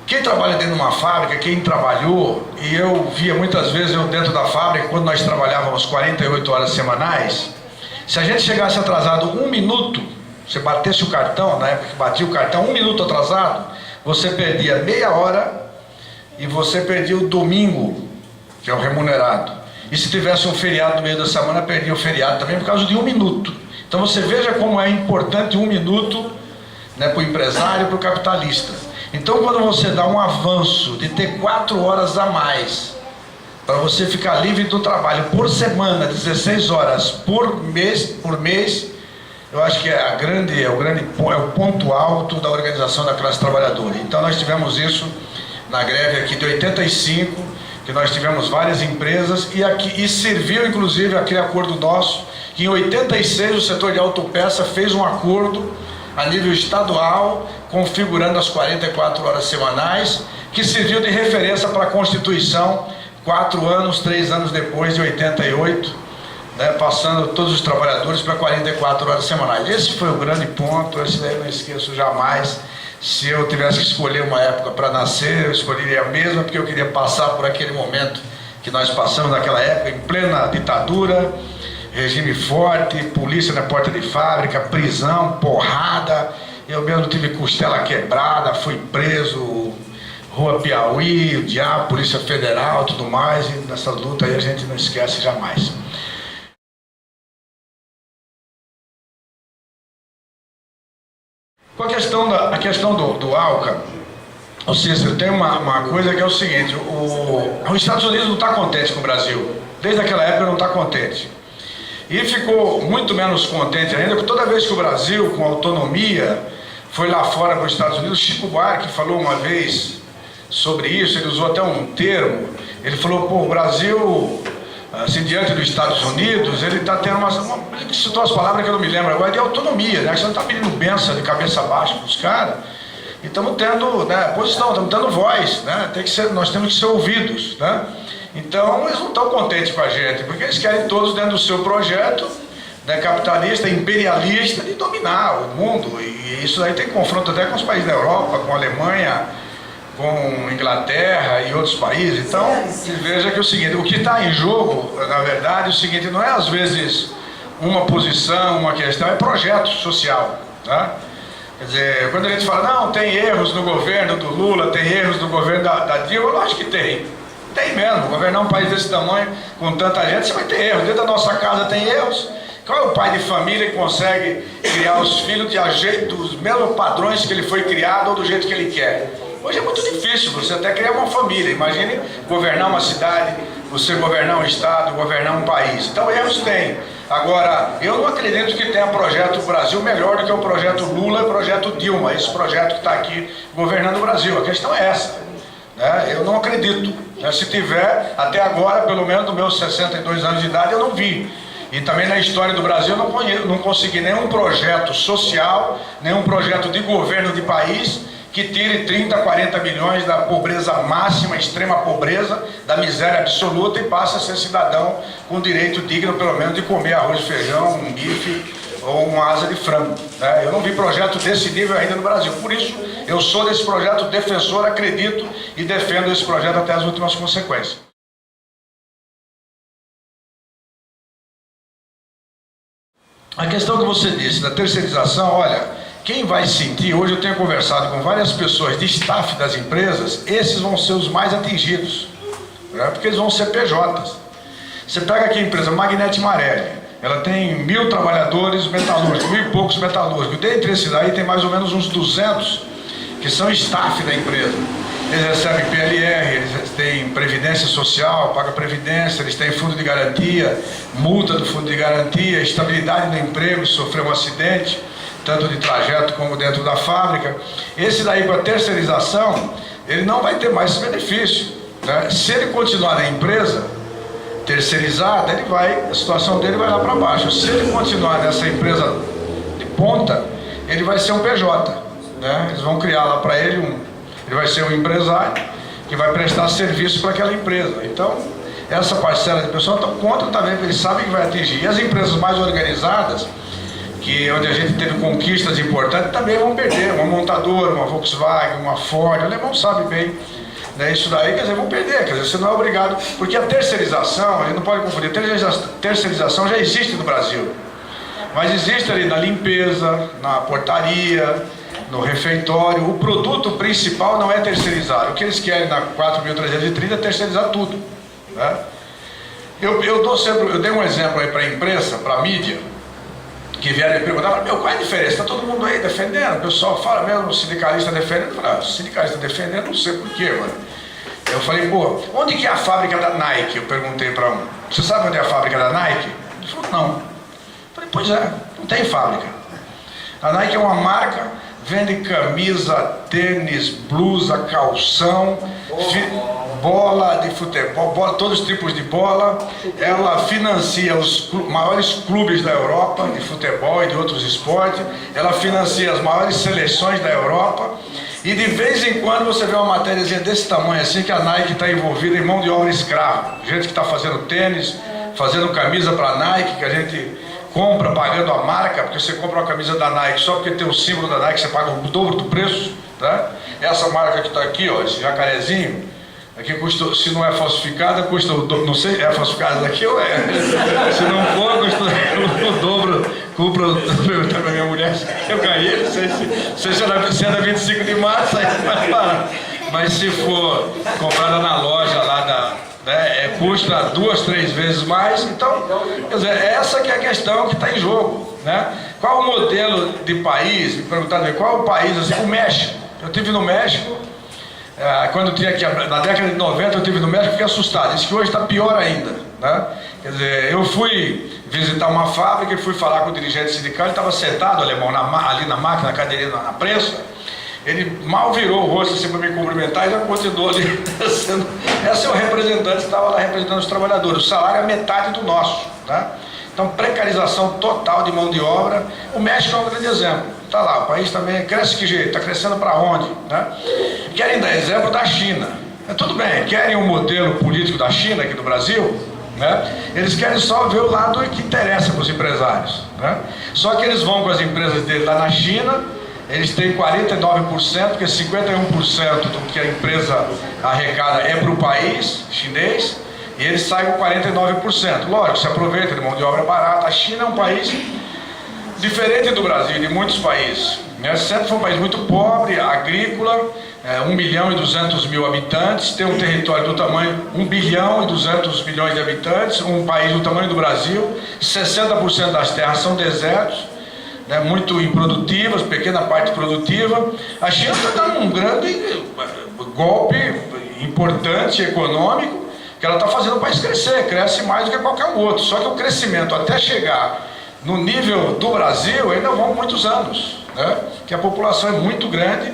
Speaker 1: Quem trabalha dentro de uma fábrica, quem trabalhou, e eu via muitas vezes eu dentro da fábrica, quando nós trabalhávamos 48 horas semanais, se a gente chegasse atrasado 1 minuto, você batesse o cartão, na época que batia o cartão, 1 minuto atrasado, você perdia meia hora e você perdia o domingo, que é o remunerado. E se tivesse um feriado no meio da semana, perdia o feriado também por causa de 1 minuto. Então você veja como é importante 1 minuto, né, para o empresário e para o capitalista. Então quando você dá um avanço de ter 4 horas a mais, para você ficar livre do trabalho por semana, 16 horas por mês, eu acho que é o ponto alto da organização da classe trabalhadora. Então nós tivemos isso na greve aqui de 85, que nós tivemos várias empresas, e serviu inclusive aquele acordo nosso, que em 86 o setor de autopeça fez um acordo a nível estadual, configurando as 44 horas semanais, que serviu de referência para a Constituição 3 anos depois, de 88, né, passando todos os trabalhadores para 44 horas semanais. Esse foi o grande ponto, esse daí eu não esqueço jamais. Se eu tivesse que escolher uma época para nascer, eu escolheria a mesma, porque eu queria passar por aquele momento que nós passamos naquela época, em plena ditadura, regime forte, polícia na porta de fábrica, prisão, porrada. Eu mesmo tive costela quebrada, fui preso, Rua Piauí, o diabo, Polícia Federal, tudo mais, e nessa luta aí a gente não esquece jamais. Com a questão do ALCA, ou seja, tem uma coisa que é o seguinte: os Estados Unidos não está contente com o Brasil, desde aquela época não está contente. E ficou muito menos contente ainda, porque toda vez que o Brasil, com autonomia, foi lá fora para os Estados Unidos, Chico Buarque falou uma vez sobre isso, ele usou até um termo, ele falou, pô, o Brasil, assim, diante dos Estados Unidos, ele está tendo ele citou as palavras que eu não me lembro agora, de autonomia, né? Você não está pedindo benção de cabeça baixa para os caras, e estamos tendo, né, posição, estamos dando voz, né? Nós temos que ser ouvidos, né? Então eles não estão contentes com a gente, porque eles querem todos dentro do seu projeto, né, capitalista, imperialista, de dominar o mundo, e isso aí tem confronto até com os países da Europa, com a Alemanha, com Inglaterra e outros países. Então, você veja que é o seguinte, o que está em jogo, na verdade, é o seguinte, não é às vezes uma posição, uma questão, é projeto social, tá? Quer dizer, quando a gente fala, não, tem erros no governo do Lula, tem erros no governo da Dilma, eu acho que tem. Tem mesmo, governar um país desse tamanho, com tanta gente, você vai ter erros. Dentro da nossa casa tem erros. Qual é o pai de família que consegue criar os filhos dos mesmos padrões que ele foi criado ou do jeito que ele quer? Hoje é muito difícil você até criar uma família. Imagine governar uma cidade, você governar um estado, governar um país. Então erros tem. Agora, eu não acredito que tenha projeto Brasil melhor do que o projeto Lula e o projeto Dilma, esse projeto que está aqui governando o Brasil. A questão é essa, né? Eu não acredito, né? Se tiver, até agora, pelo menos nos meus 62 anos de idade, eu não vi. E também na história do Brasil eu não consegui nenhum projeto social, nenhum projeto de governo de país que tire 30, 40 milhões da pobreza máxima, extrema pobreza, da miséria absoluta e passe a ser cidadão com direito digno, pelo menos, de comer arroz e feijão, um bife ou uma asa de frango, né? Eu não vi projeto desse nível ainda no Brasil. Por isso, eu sou desse projeto defensor, acredito e defendo esse projeto até as últimas consequências. A questão que você disse da terceirização, olha, quem vai sentir, hoje eu tenho conversado com várias pessoas de staff das empresas, esses vão ser os mais atingidos, né? Porque eles vão ser PJs. Você pega aqui a empresa Magnete Marelli, ela tem 1.000 trabalhadores metalúrgicos, 1.000 e poucos metalúrgicos. Dentre esses aí tem mais ou menos uns 200 que são staff da empresa. Eles recebem PLR, eles têm previdência social, pagam previdência, eles têm fundo de garantia, multa do fundo de garantia, estabilidade no emprego, se sofrer um acidente, tanto de trajeto como dentro da fábrica. Esse daí, com a terceirização, ele não vai ter mais esse benefício, né? Se ele continuar na empresa terceirizada, a situação dele vai lá para baixo. Se ele continuar nessa empresa de ponta, ele vai ser um PJ, né? Eles vão criar lá para ele ele vai ser um empresário que vai prestar serviço para aquela empresa. Então, essa parcela de pessoas estão contra também, porque eles sabem que vai atingir. E as empresas mais organizadas, onde a gente teve conquistas importantes, também vão perder. Uma montadora, uma Volkswagen, uma Ford, o alemão sabe bem, né? Isso daí, quer dizer, vão perder. Quer dizer, você não é obrigado, porque a terceirização, a gente não pode confundir, terceirização já existe no Brasil, mas existe ali na limpeza, na portaria, no refeitório. O produto principal não é terceirizar. O que eles querem na 4.330 é terceirizar tudo, né? Eu dei um exemplo aí para a imprensa, para a mídia, que vieram me perguntar, qual é a diferença? Está todo mundo aí defendendo? O pessoal fala mesmo, o sindicalista defendendo. Eu falei, sindicalista defendendo, não sei porquê, mano. Eu falei, onde que é a fábrica da Nike? Eu perguntei para um. Você sabe onde é a fábrica da Nike? Ele falou, não. Eu falei, pois é, não tem fábrica. A Nike é uma marca, vende camisa, tênis, blusa, calção, bola de futebol, todos os tipos de bola. Ela financia os maiores clubes da Europa de futebol e de outros esportes. Ela financia as maiores seleções da Europa. E de vez em quando você vê uma matériazinha desse tamanho assim, que a Nike está envolvida em mão de obra escrava. Gente que está fazendo tênis, fazendo camisa para a Nike, que a gente compra pagando a marca, porque você compra uma camisa da Nike só porque tem o símbolo da Nike, você paga o dobro do preço, tá? Essa marca que está aqui, ó, esse jacarezinho, aqui custa, se não é falsificada, custa o dobro, não sei, é falsificada daqui ou é? Se não for, custa o dobro. Perguntar pra minha mulher se eu ganhei, não sei se é da 25 de março, aí vai parar. Mas se for comprada na loja lá custa 2, 3 vezes mais. Então, quer dizer, essa que é a questão que está em jogo, né? Qual o modelo de país? Me perguntaram qual o país, assim, o México. Eu estive no México, quando eu tinha aqui, na década de 90 eu estive no México, fiquei assustado. Disse que hoje está pior ainda, né? Quer dizer, eu fui visitar uma fábrica e fui falar com o dirigente sindical, ele estava sentado, alemão, ali na máquina, na cadeirinha, na prensa. Ele mal virou o rosto assim para me cumprimentar e já continuou ali. Esse é o representante que estava lá representando os trabalhadores. O salário é metade do nosso, né? Então, precarização total de mão de obra. O México é um grande exemplo. Está lá, o país também cresce que jeito, está crescendo para onde, né? Querem dar exemplo da China. Tudo bem, querem um modelo político da China aqui no Brasil, né? Eles querem só ver o lado que interessa para os empresários, né? Só que eles vão com as empresas dele lá na China. Eles têm 49%, porque 51% do que a empresa arrecada é para o país chinês, e eles saem com 49%. Lógico, se aproveita de mão de obra barata. A China é um país diferente do Brasil, de muitos países, né? Sempre foi um país muito pobre, agrícola, 1.200.000 habitantes, tem um território do tamanho 1.200.000.000 de habitantes, um país do tamanho do Brasil, 60% das terras são desertos, né, muito improdutivas, pequena parte produtiva. A China está dando um grande golpe importante econômico, que ela está fazendo o país crescer, cresce mais do que qualquer outro. Só que o crescimento até chegar no nível do Brasil ainda vão muitos anos, né? Que a população é muito grande.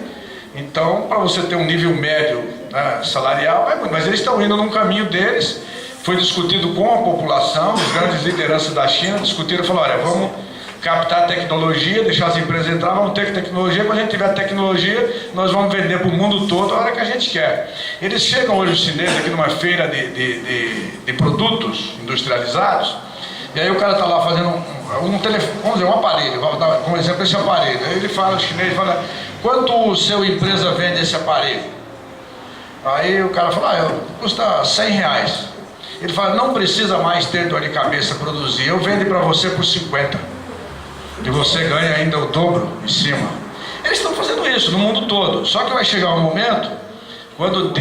Speaker 1: Então, para você ter um nível médio, né, salarial, mas eles estão indo num caminho deles. Foi discutido com a população, as grandes lideranças da China discutiram e falaram, olha, vamos captar tecnologia, deixar as empresas entrar, vamos ter tecnologia, quando a gente tiver tecnologia, nós vamos vender para o mundo todo a hora que a gente quer. Eles chegam hoje, os chineses, aqui numa feira de produtos industrializados, e aí o cara está lá fazendo um telefone, vamos dizer, um aparelho, vamos dar como exemplo esse aparelho. Aí ele fala, o chinês fala, quanto o seu empresa vende esse aparelho? Aí o cara fala, custa R$100. Ele fala, não precisa mais ter dor de cabeça produzir, eu vendo para você por 50. e você ganha ainda o dobro em cima. Eles estão fazendo isso no mundo todo, só que vai chegar um momento, quando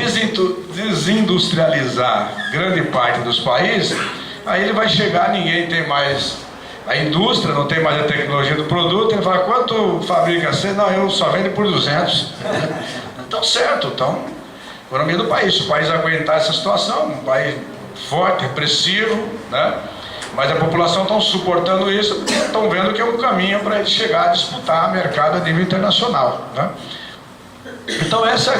Speaker 1: desindustrializar grande parte dos países, aí ele vai chegar, ninguém tem mais a indústria, não tem mais a tecnologia do produto, ele fala, quanto fabrica você? Não, eu só vendo por 200. Então, certo, então, economia do país, se o país aguentar essa situação, um país forte, repressivo, né? Mas a população está suportando isso, porque estão vendo que é um caminho para ele chegar a disputar mercado a nível internacional, né? Então essa é a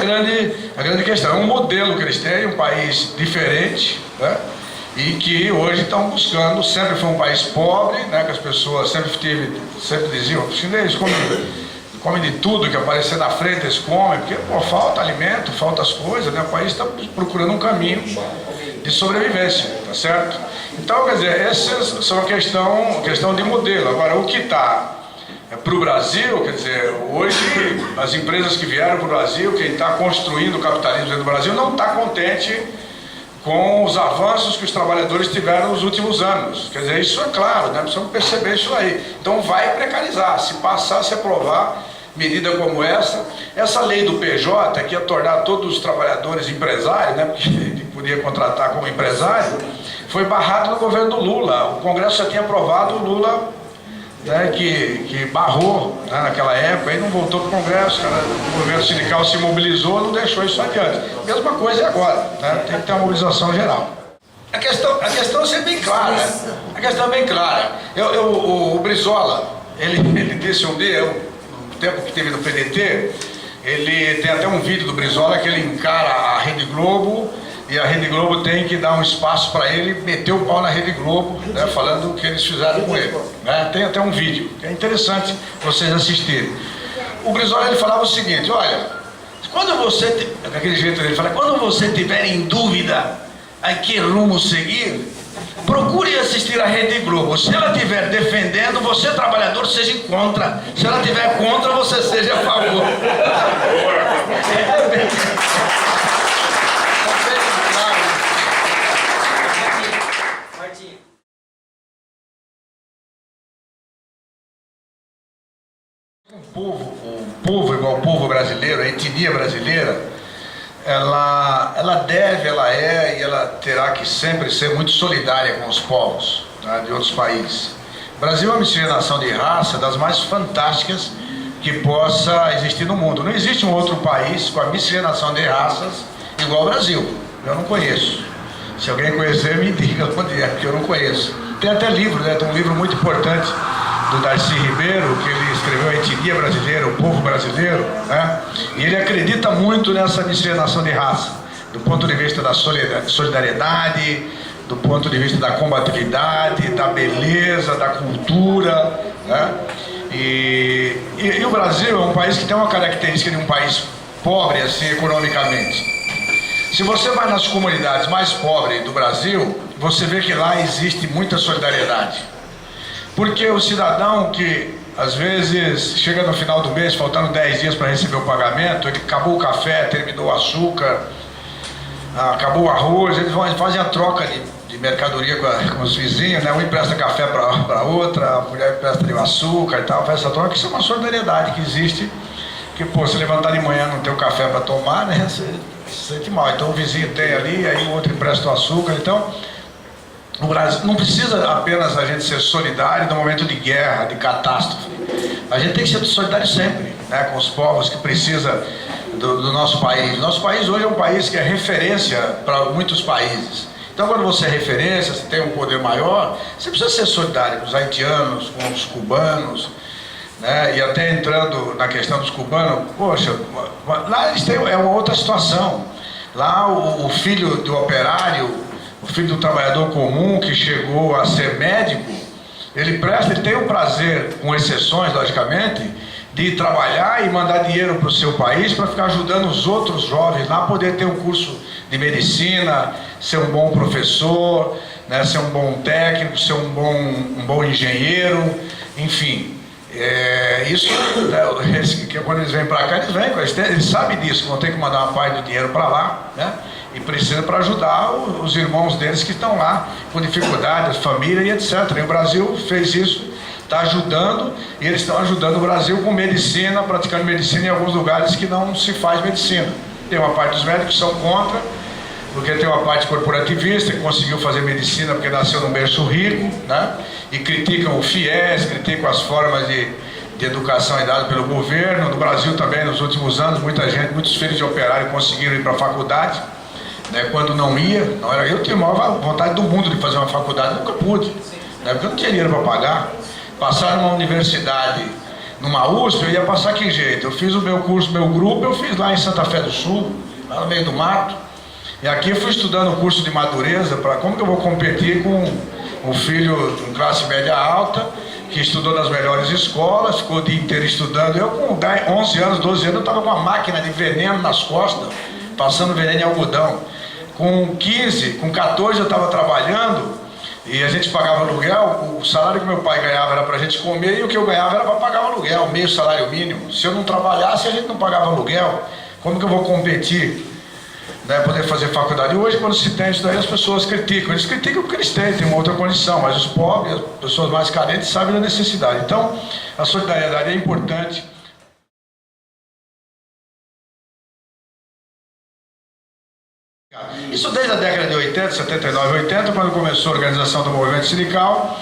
Speaker 1: grande questão, é um modelo que eles têm, um país diferente, né? E que hoje estão buscando, sempre foi um país pobre, né? Que as pessoas sempre diziam, os chineses comem de tudo que aparecer na frente, eles comem, porque pô, falta alimento, falta as coisas, né? O país está procurando um caminho de sobrevivência, tá certo? Então, quer dizer, essas são a questão de modelo. Agora, o que está para o Brasil, quer dizer, hoje as empresas que vieram para o Brasil, quem está construindo o capitalismo dentro do Brasil, não está contente com os avanços que os trabalhadores tiveram nos últimos anos. Quer dizer, isso é claro, né? Precisamos perceber isso aí. Então vai precarizar, se passar, se aprovar medida como essa lei do PJ, que ia tornar todos os trabalhadores empresários, né? Porque ele podia contratar como empresário, foi barrado no governo do Lula. O Congresso já tinha aprovado, o Lula, né, que barrou, né, naquela época, aí não voltou para o Congresso, cara, o governo sindical se mobilizou, não deixou isso adiante. Mesma coisa é agora, né, tem que ter uma mobilização geral. A questão é bem clara, né? A questão é bem clara. O Brizola, ele disse um dia, no tempo que teve no PDT, ele tem até um vídeo do Brizola que ele encara a Rede Globo, e a Rede Globo tem que dar um espaço para ele meter o pau na Rede Globo, né, falando o que eles fizeram com ele, né? Tem até um vídeo, que é interessante vocês assistirem. O Brizola, ele falava o seguinte, olha, quando você, daquele jeito ele fala, quando você tiver em dúvida a que rumo seguir, procure assistir a Rede Globo. Se ela estiver defendendo, você, trabalhador, seja contra. Se ela estiver contra, você seja a favor. O povo igual o povo brasileiro, a etnia brasileira, ela é e ela terá que sempre ser muito solidária com os povos, tá, de outros países. O Brasil é uma miscigenação de raça das mais fantásticas que possa existir no mundo. Não existe um outro país com a miscigenação de raças igual ao Brasil. Eu não conheço. Se alguém conhecer, me diga onde é, porque eu não conheço. Tem até livro, né? Tem um livro muito importante do Darcy Ribeiro, que ele escreveu A Etnia Brasileira, o Povo Brasileiro, né? E ele acredita muito nessa miscigenação de raça, do ponto de vista da solidariedade, do ponto de vista da combatividade, da beleza, da cultura, né? E o Brasil é um país que tem uma característica de um país pobre, assim, economicamente. Se você vai nas comunidades mais pobres do Brasil, você vê que lá existe muita solidariedade. Porque o cidadão que, às vezes, chega no final do mês, faltando 10 dias para receber o pagamento, ele acabou o café, terminou o açúcar, acabou o arroz, eles fazem a troca de mercadoria com os vizinhos, né? Um empresta café para outra, a mulher empresta de açúcar e tal, faz essa troca. Isso é uma solidariedade que existe, que, pô, se levantar de manhã e não ter o café para tomar, né? Você se sente mal. Então o vizinho tem ali, aí o outro empresta o açúcar, então... O Brasil não precisa apenas a gente ser solidário no momento de guerra, de catástrofe. A gente tem que ser solidário sempre, né, com os povos que precisam do nosso país. Nosso país hoje é um país que é referência para muitos países. Então, quando você é referência, você tem um poder maior, você precisa ser solidário com os haitianos, com os cubanos, né? E até entrando na questão dos cubanos, poxa, lá eles têm uma outra situação. Lá o filho do operário, o filho do trabalhador comum que chegou a ser médico, ele tem o prazer, com exceções, logicamente, de trabalhar e mandar dinheiro para o seu país para ficar ajudando os outros jovens lá a poder ter um curso de medicina, ser um bom professor, né, ser um bom técnico, ser um bom engenheiro, enfim. Isso, né, que quando eles vêm para cá, eles sabem disso, vão ter que mandar uma parte do dinheiro para lá, né? E precisa para ajudar os irmãos deles que estão lá com dificuldades, família e etc. E o Brasil fez isso está ajudando, e eles estão ajudando o Brasil com medicina, praticando medicina em alguns lugares que não se faz medicina. Tem uma parte dos médicos que são contra, porque tem uma parte corporativista que conseguiu fazer medicina porque nasceu num berço rico, né? E criticam o FIES, criticam as formas de educação dadas pelo governo. No Brasil também, nos últimos anos, muitos filhos de operário conseguiram ir para a faculdade, né? Quando não ia, não era. Eu tinha a maior vontade do mundo de fazer uma faculdade, nunca pude, né? Porque eu não tinha dinheiro para pagar. Passar numa universidade, numa USP, eu ia passar que jeito? Eu fiz o meu curso, meu grupo, eu fiz lá em Santa Fé do Sul, lá no meio do mato. E aqui eu fui estudando o curso de madureza, para como que eu vou competir com um filho de classe média alta, que estudou nas melhores escolas, ficou o dia inteiro estudando. Eu com 11 anos, 12 anos, eu estava com uma máquina de veneno nas costas, passando veneno em algodão. Com 15, com 14 eu estava trabalhando, e a gente pagava aluguel. O salário que meu pai ganhava era para a gente comer, e o que eu ganhava era para pagar o aluguel, meio salário mínimo. Se eu não trabalhasse, a gente não pagava aluguel. Como que eu vou competir, né, poder fazer faculdade? E hoje, quando se tem isso daí, as pessoas criticam. Eles criticam porque eles têm uma outra condição, mas os pobres, as pessoas mais carentes, sabem da necessidade. Então, a solidariedade é importante. Isso desde a década de 80, 79, 80, quando começou a organização do movimento sindical,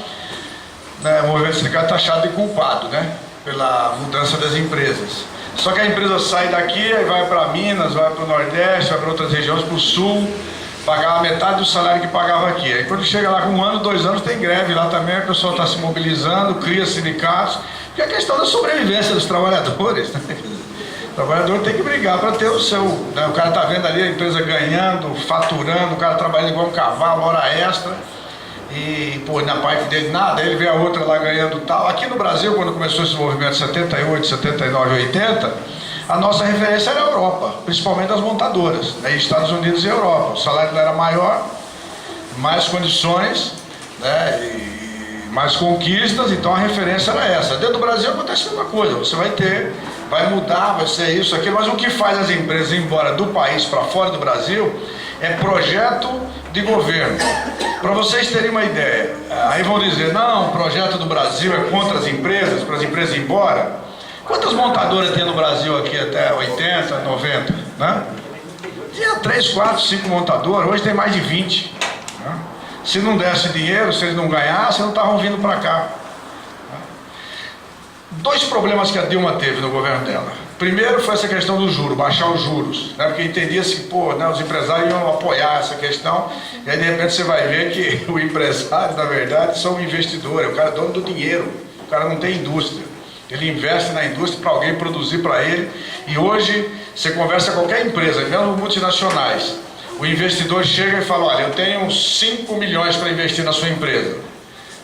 Speaker 1: né, o movimento sindical é taxado de culpado, né, pela mudança das empresas. Só que a empresa sai daqui, aí vai para Minas, vai para o Nordeste, vai para outras regiões, para o Sul, pagava metade do salário que pagava aqui. Aí quando chega lá com 1 ano, 2 anos, tem greve lá também, o pessoal está se mobilizando, cria sindicatos, que é a questão da sobrevivência dos trabalhadores, né? O trabalhador tem que brigar para ter o seu, né? O cara está vendo ali a empresa ganhando, faturando, o cara trabalhando igual um cavalo, hora extra, e pô, na parte dele nada, ele vê a outra lá ganhando tal. Aqui no Brasil, quando começou esse movimento 78, 79, 80, a nossa referência era a Europa, principalmente as montadoras, né? Estados Unidos e Europa. O salário não era maior, mais condições, né? E mais conquistas, então a referência era essa. Dentro do Brasil acontece a mesma coisa, você vai ter, vai mudar, vai ser isso, aquilo, mas o que faz as empresas ir embora do país para fora do Brasil é projeto de governo. Para vocês terem uma ideia, aí vão dizer, não, o projeto do Brasil é contra as empresas, para as empresas ir embora. Quantas montadoras tinha no Brasil aqui até 80, 90, né? Tinha 3, 4, 5 montadoras, hoje tem mais de 20. Né? Se não desse dinheiro, se eles não ganhassem, não estavam vindo para cá. 2 problemas que a Dilma teve no governo dela. Primeiro foi essa questão do juro, baixar os juros, né? Porque entendia-se que, pô, né, os empresários iam apoiar essa questão, e aí de repente você vai ver que o empresário, na verdade, são um investidor, é o cara dono do dinheiro, o cara não tem indústria. Ele investe na indústria para alguém produzir para ele, e hoje você conversa com qualquer empresa, mesmo multinacionais, o investidor chega e fala, olha, eu tenho 5 milhões para investir na sua empresa,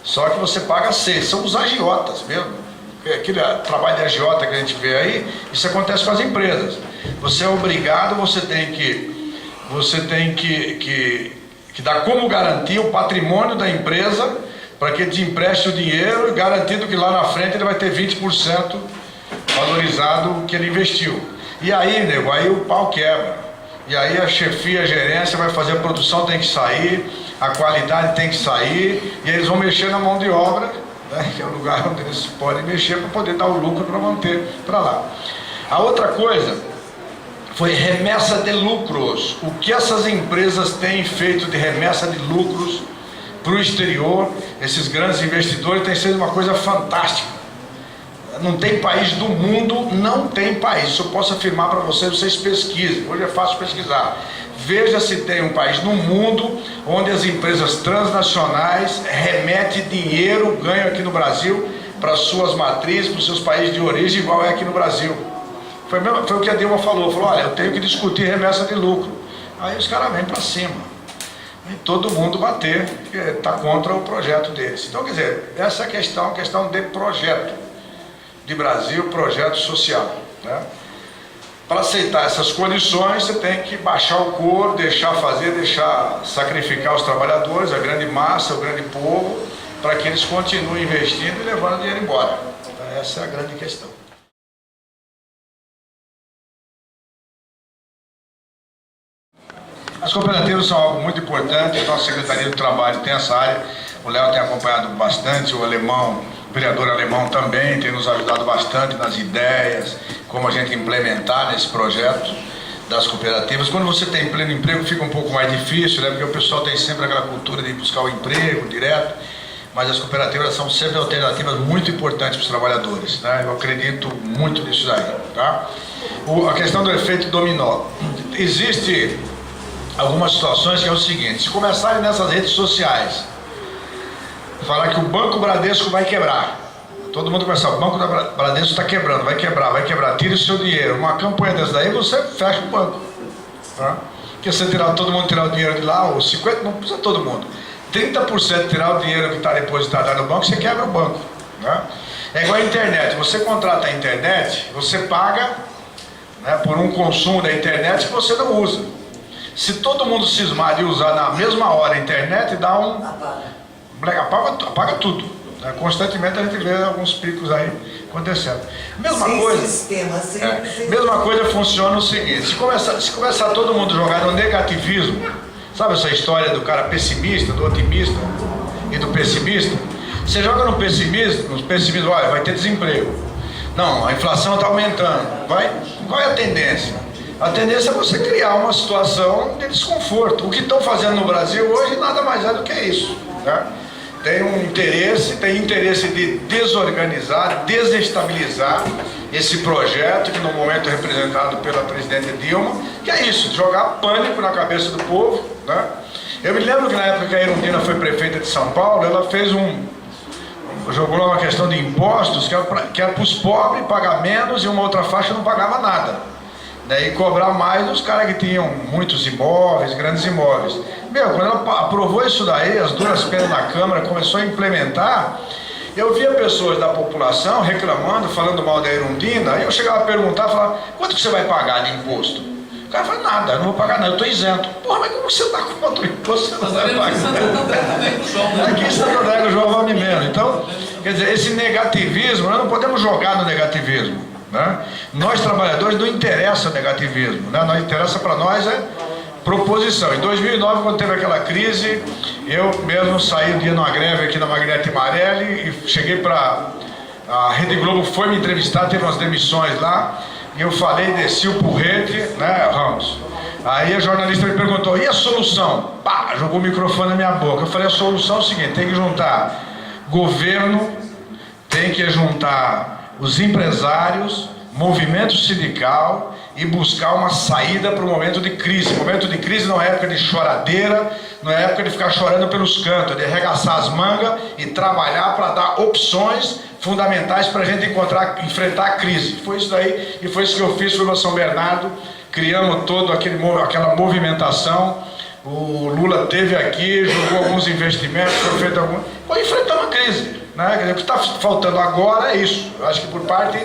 Speaker 1: só que você paga 6, são os agiotas mesmo. Aquele trabalho de agiota que a gente vê aí, isso acontece com as empresas. Você é obrigado, você tem que dar como garantia o patrimônio da empresa para que ele te empreste o dinheiro e garantido que lá na frente ele vai ter 20% valorizado o que ele investiu. E aí, nego, aí o pau quebra. E aí a chefia, a gerência vai fazer a produção, tem que sair, a qualidade tem que sair, e eles vão mexer na mão de obra, que é o lugar onde eles podem mexer para poder dar o lucro para manter para lá. A outra coisa foi remessa de lucros. O que essas empresas têm feito de remessa de lucros para o exterior, esses grandes investidores, tem sido uma coisa fantástica. Não tem país do mundo, não tem país, isso eu posso afirmar para vocês pesquisem, hoje é fácil pesquisar. Veja se tem um país no mundo onde as empresas transnacionais remetem dinheiro, ganho aqui no Brasil, para suas matrizes, para os seus países de origem, igual é aqui no Brasil. Foi o que a Dilma falou, olha, eu tenho que discutir remessa de lucro. Aí os caras vêm para cima. E todo mundo bater, porque está contra o projeto deles. Então, quer dizer, essa é a questão de projeto de Brasil, projeto social, né? Para aceitar essas condições, você tem que baixar o couro, deixar fazer, deixar sacrificar os trabalhadores, a grande massa, o grande povo, para que eles continuem investindo e levando dinheiro embora. Então, essa é a grande questão. As cooperativas são algo muito importante, a nossa Secretaria do Trabalho tem essa área, o Léo tem acompanhado bastante, o Alemão, vereador Alemão também tem nos ajudado bastante nas ideias, como a gente implementar nesse projeto das cooperativas. Quando você tem pleno emprego fica um pouco mais difícil, né? Porque o pessoal tem sempre aquela cultura de buscar o emprego direto, mas as cooperativas são sempre alternativas muito importantes para os trabalhadores, né? Eu acredito muito nisso aí, tá? A questão do efeito dominó. Existe algumas situações que é o seguinte: se começarem nessas redes sociais falar que o Banco Bradesco vai quebrar, todo mundo começa, o Banco da Bradesco está quebrando, vai quebrar, tira o seu dinheiro. Uma campanha dessa daí, você fecha o banco, tá? Porque você todo mundo tirar o dinheiro de lá, ou 50%, não precisa todo mundo, 30% tirar o dinheiro que está depositado lá no banco, você quebra o banco, né? É igual a internet, você contrata a internet, você paga, né, por um consumo da internet que você não usa. Se todo mundo cismar de usar na mesma hora a internet, dá um... apaga tudo. Constantemente a gente vê alguns picos aí acontecendo. Mesma coisa funciona o seguinte: se começar todo mundo jogar no negativismo, sabe essa história do cara pessimista, do otimista e do pessimista? Você joga no pessimismo, olha, vai ter desemprego. Não, a inflação está aumentando. Qual é a tendência? A tendência é você criar uma situação de desconforto. O que estão fazendo no Brasil hoje nada mais é do que isso, né? Tem interesse de desorganizar, desestabilizar esse projeto, que no momento é representado pela presidente Dilma, que é isso, jogar pânico na cabeça do povo, né? Eu me lembro que na época que a Erundina foi prefeita de São Paulo, ela fez jogou lá uma questão de impostos, que era para os pobres pagar menos e uma outra faixa não pagava nada. Daí cobrar mais dos caras que tinham muitos imóveis, grandes imóveis. Quando ela aprovou isso daí, as duras penas na Câmara, começou a implementar, eu via pessoas da população reclamando, falando mal da Erundina, aí eu chegava a perguntar, falava, quanto que você vai pagar de imposto? O cara fala, nada, eu não vou pagar nada, eu estou isento. Porra, mas como você está contra o imposto, você não vai pagar? Aqui em Santo André do João Valmimeno. Então, quer dizer, esse negativismo, nós não podemos jogar no negativismo, né? Nós trabalhadores não interessa o negativismo, né? Não interessa para nós é proposição. Em 2009, quando teve aquela crise, eu mesmo saí um dia numa greve aqui na Magnete Marelli e cheguei para a Rede Globo, foi me entrevistar, teve umas demissões lá, e eu falei, desci o porrete, né, Ramos? Aí a jornalista me perguntou, e a solução? Pá, jogou o microfone na minha boca. Eu falei, a solução é o seguinte: tem que juntar governo, tem que juntar os empresários, movimento sindical e buscar uma saída para o momento de crise. O momento de crise não é época de choradeira, não é época de ficar chorando pelos cantos, é de arregaçar as mangas e trabalhar para dar opções fundamentais para a gente enfrentar a crise. Foi isso daí, e foi isso que eu fiz, fui para São Bernardo, criamos toda aquela movimentação. O Lula esteve aqui, jogou alguns investimentos, foi enfrentando a crise, né? O que está faltando agora é isso. Eu acho que por parte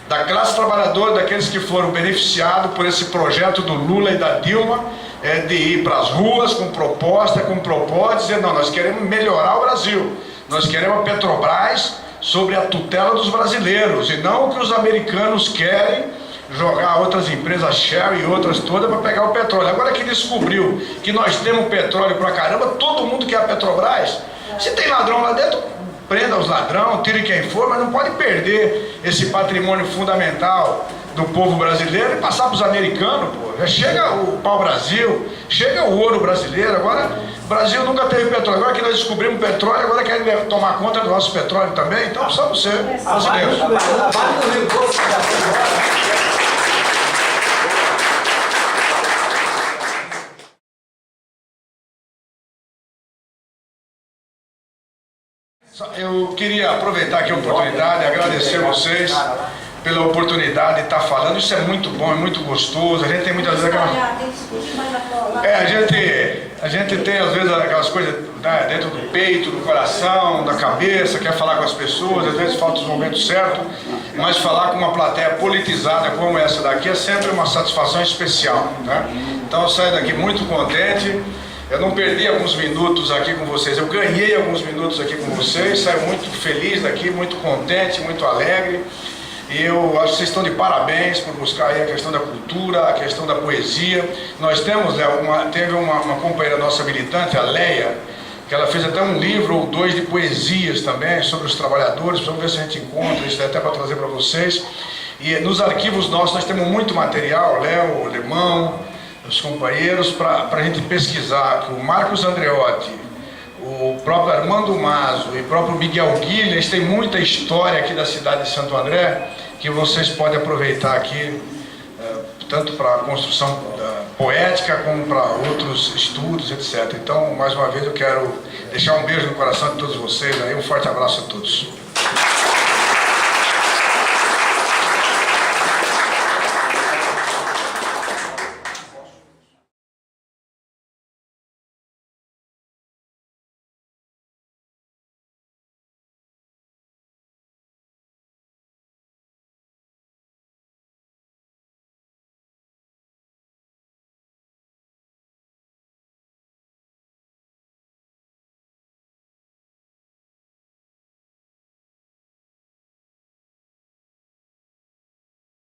Speaker 1: da classe trabalhadora, daqueles que foram beneficiados por esse projeto do Lula e da Dilma, de ir para as ruas com proposta, dizer, não, nós queremos melhorar o Brasil, nós queremos a Petrobras sobre a tutela dos brasileiros, e não o que os americanos querem, jogar outras empresas, Shell e outras todas, para pegar o petróleo. Agora que descobriu que nós temos petróleo pra caramba, todo mundo quer a Petrobras. Se tem ladrão lá dentro, prenda os ladrões, tire quem for, mas não pode perder esse patrimônio fundamental do povo brasileiro e passar para os americanos, pô. Já chega o pau-brasil, chega o ouro brasileiro. Agora, o Brasil nunca teve petróleo. Agora que nós descobrimos petróleo, agora querem tomar conta do nosso petróleo também. Então precisamos ser brasileiros. Eu queria aproveitar aqui a oportunidade, agradecer a vocês pela oportunidade de estar falando. Isso é muito bom, é muito gostoso. A gente tem muitas vezes a gente tem às vezes aquelas coisas, né, dentro do peito, do coração, da cabeça, quer falar com as pessoas, às vezes falta os momentos certos, mas falar com uma plateia politizada como essa daqui é sempre uma satisfação especial, né? Então eu saio daqui muito contente. Eu não perdi alguns minutos aqui com vocês, eu ganhei alguns minutos aqui com vocês, saio muito feliz daqui, muito contente, muito alegre. E eu acho que vocês estão de parabéns por buscar aí a questão da cultura, a questão da poesia. Nós temos, Léo, teve uma companheira nossa militante, a Leia, que ela fez até um livro ou dois de poesias também sobre os trabalhadores. Vamos ver se a gente encontra isso até para trazer para vocês. E nos arquivos nossos nós temos muito material, Léo, o Alemão, os companheiros, para a gente pesquisar, que o Marcos Andreotti, o próprio Armando Mazo e o próprio Miguel Guilherme, eles têm muita história aqui da cidade de Santo André, que vocês podem aproveitar aqui, tanto para a construção poética, como para outros estudos, etc. Então, mais uma vez, eu quero deixar um beijo no coração de todos vocês, aí, um forte abraço a todos.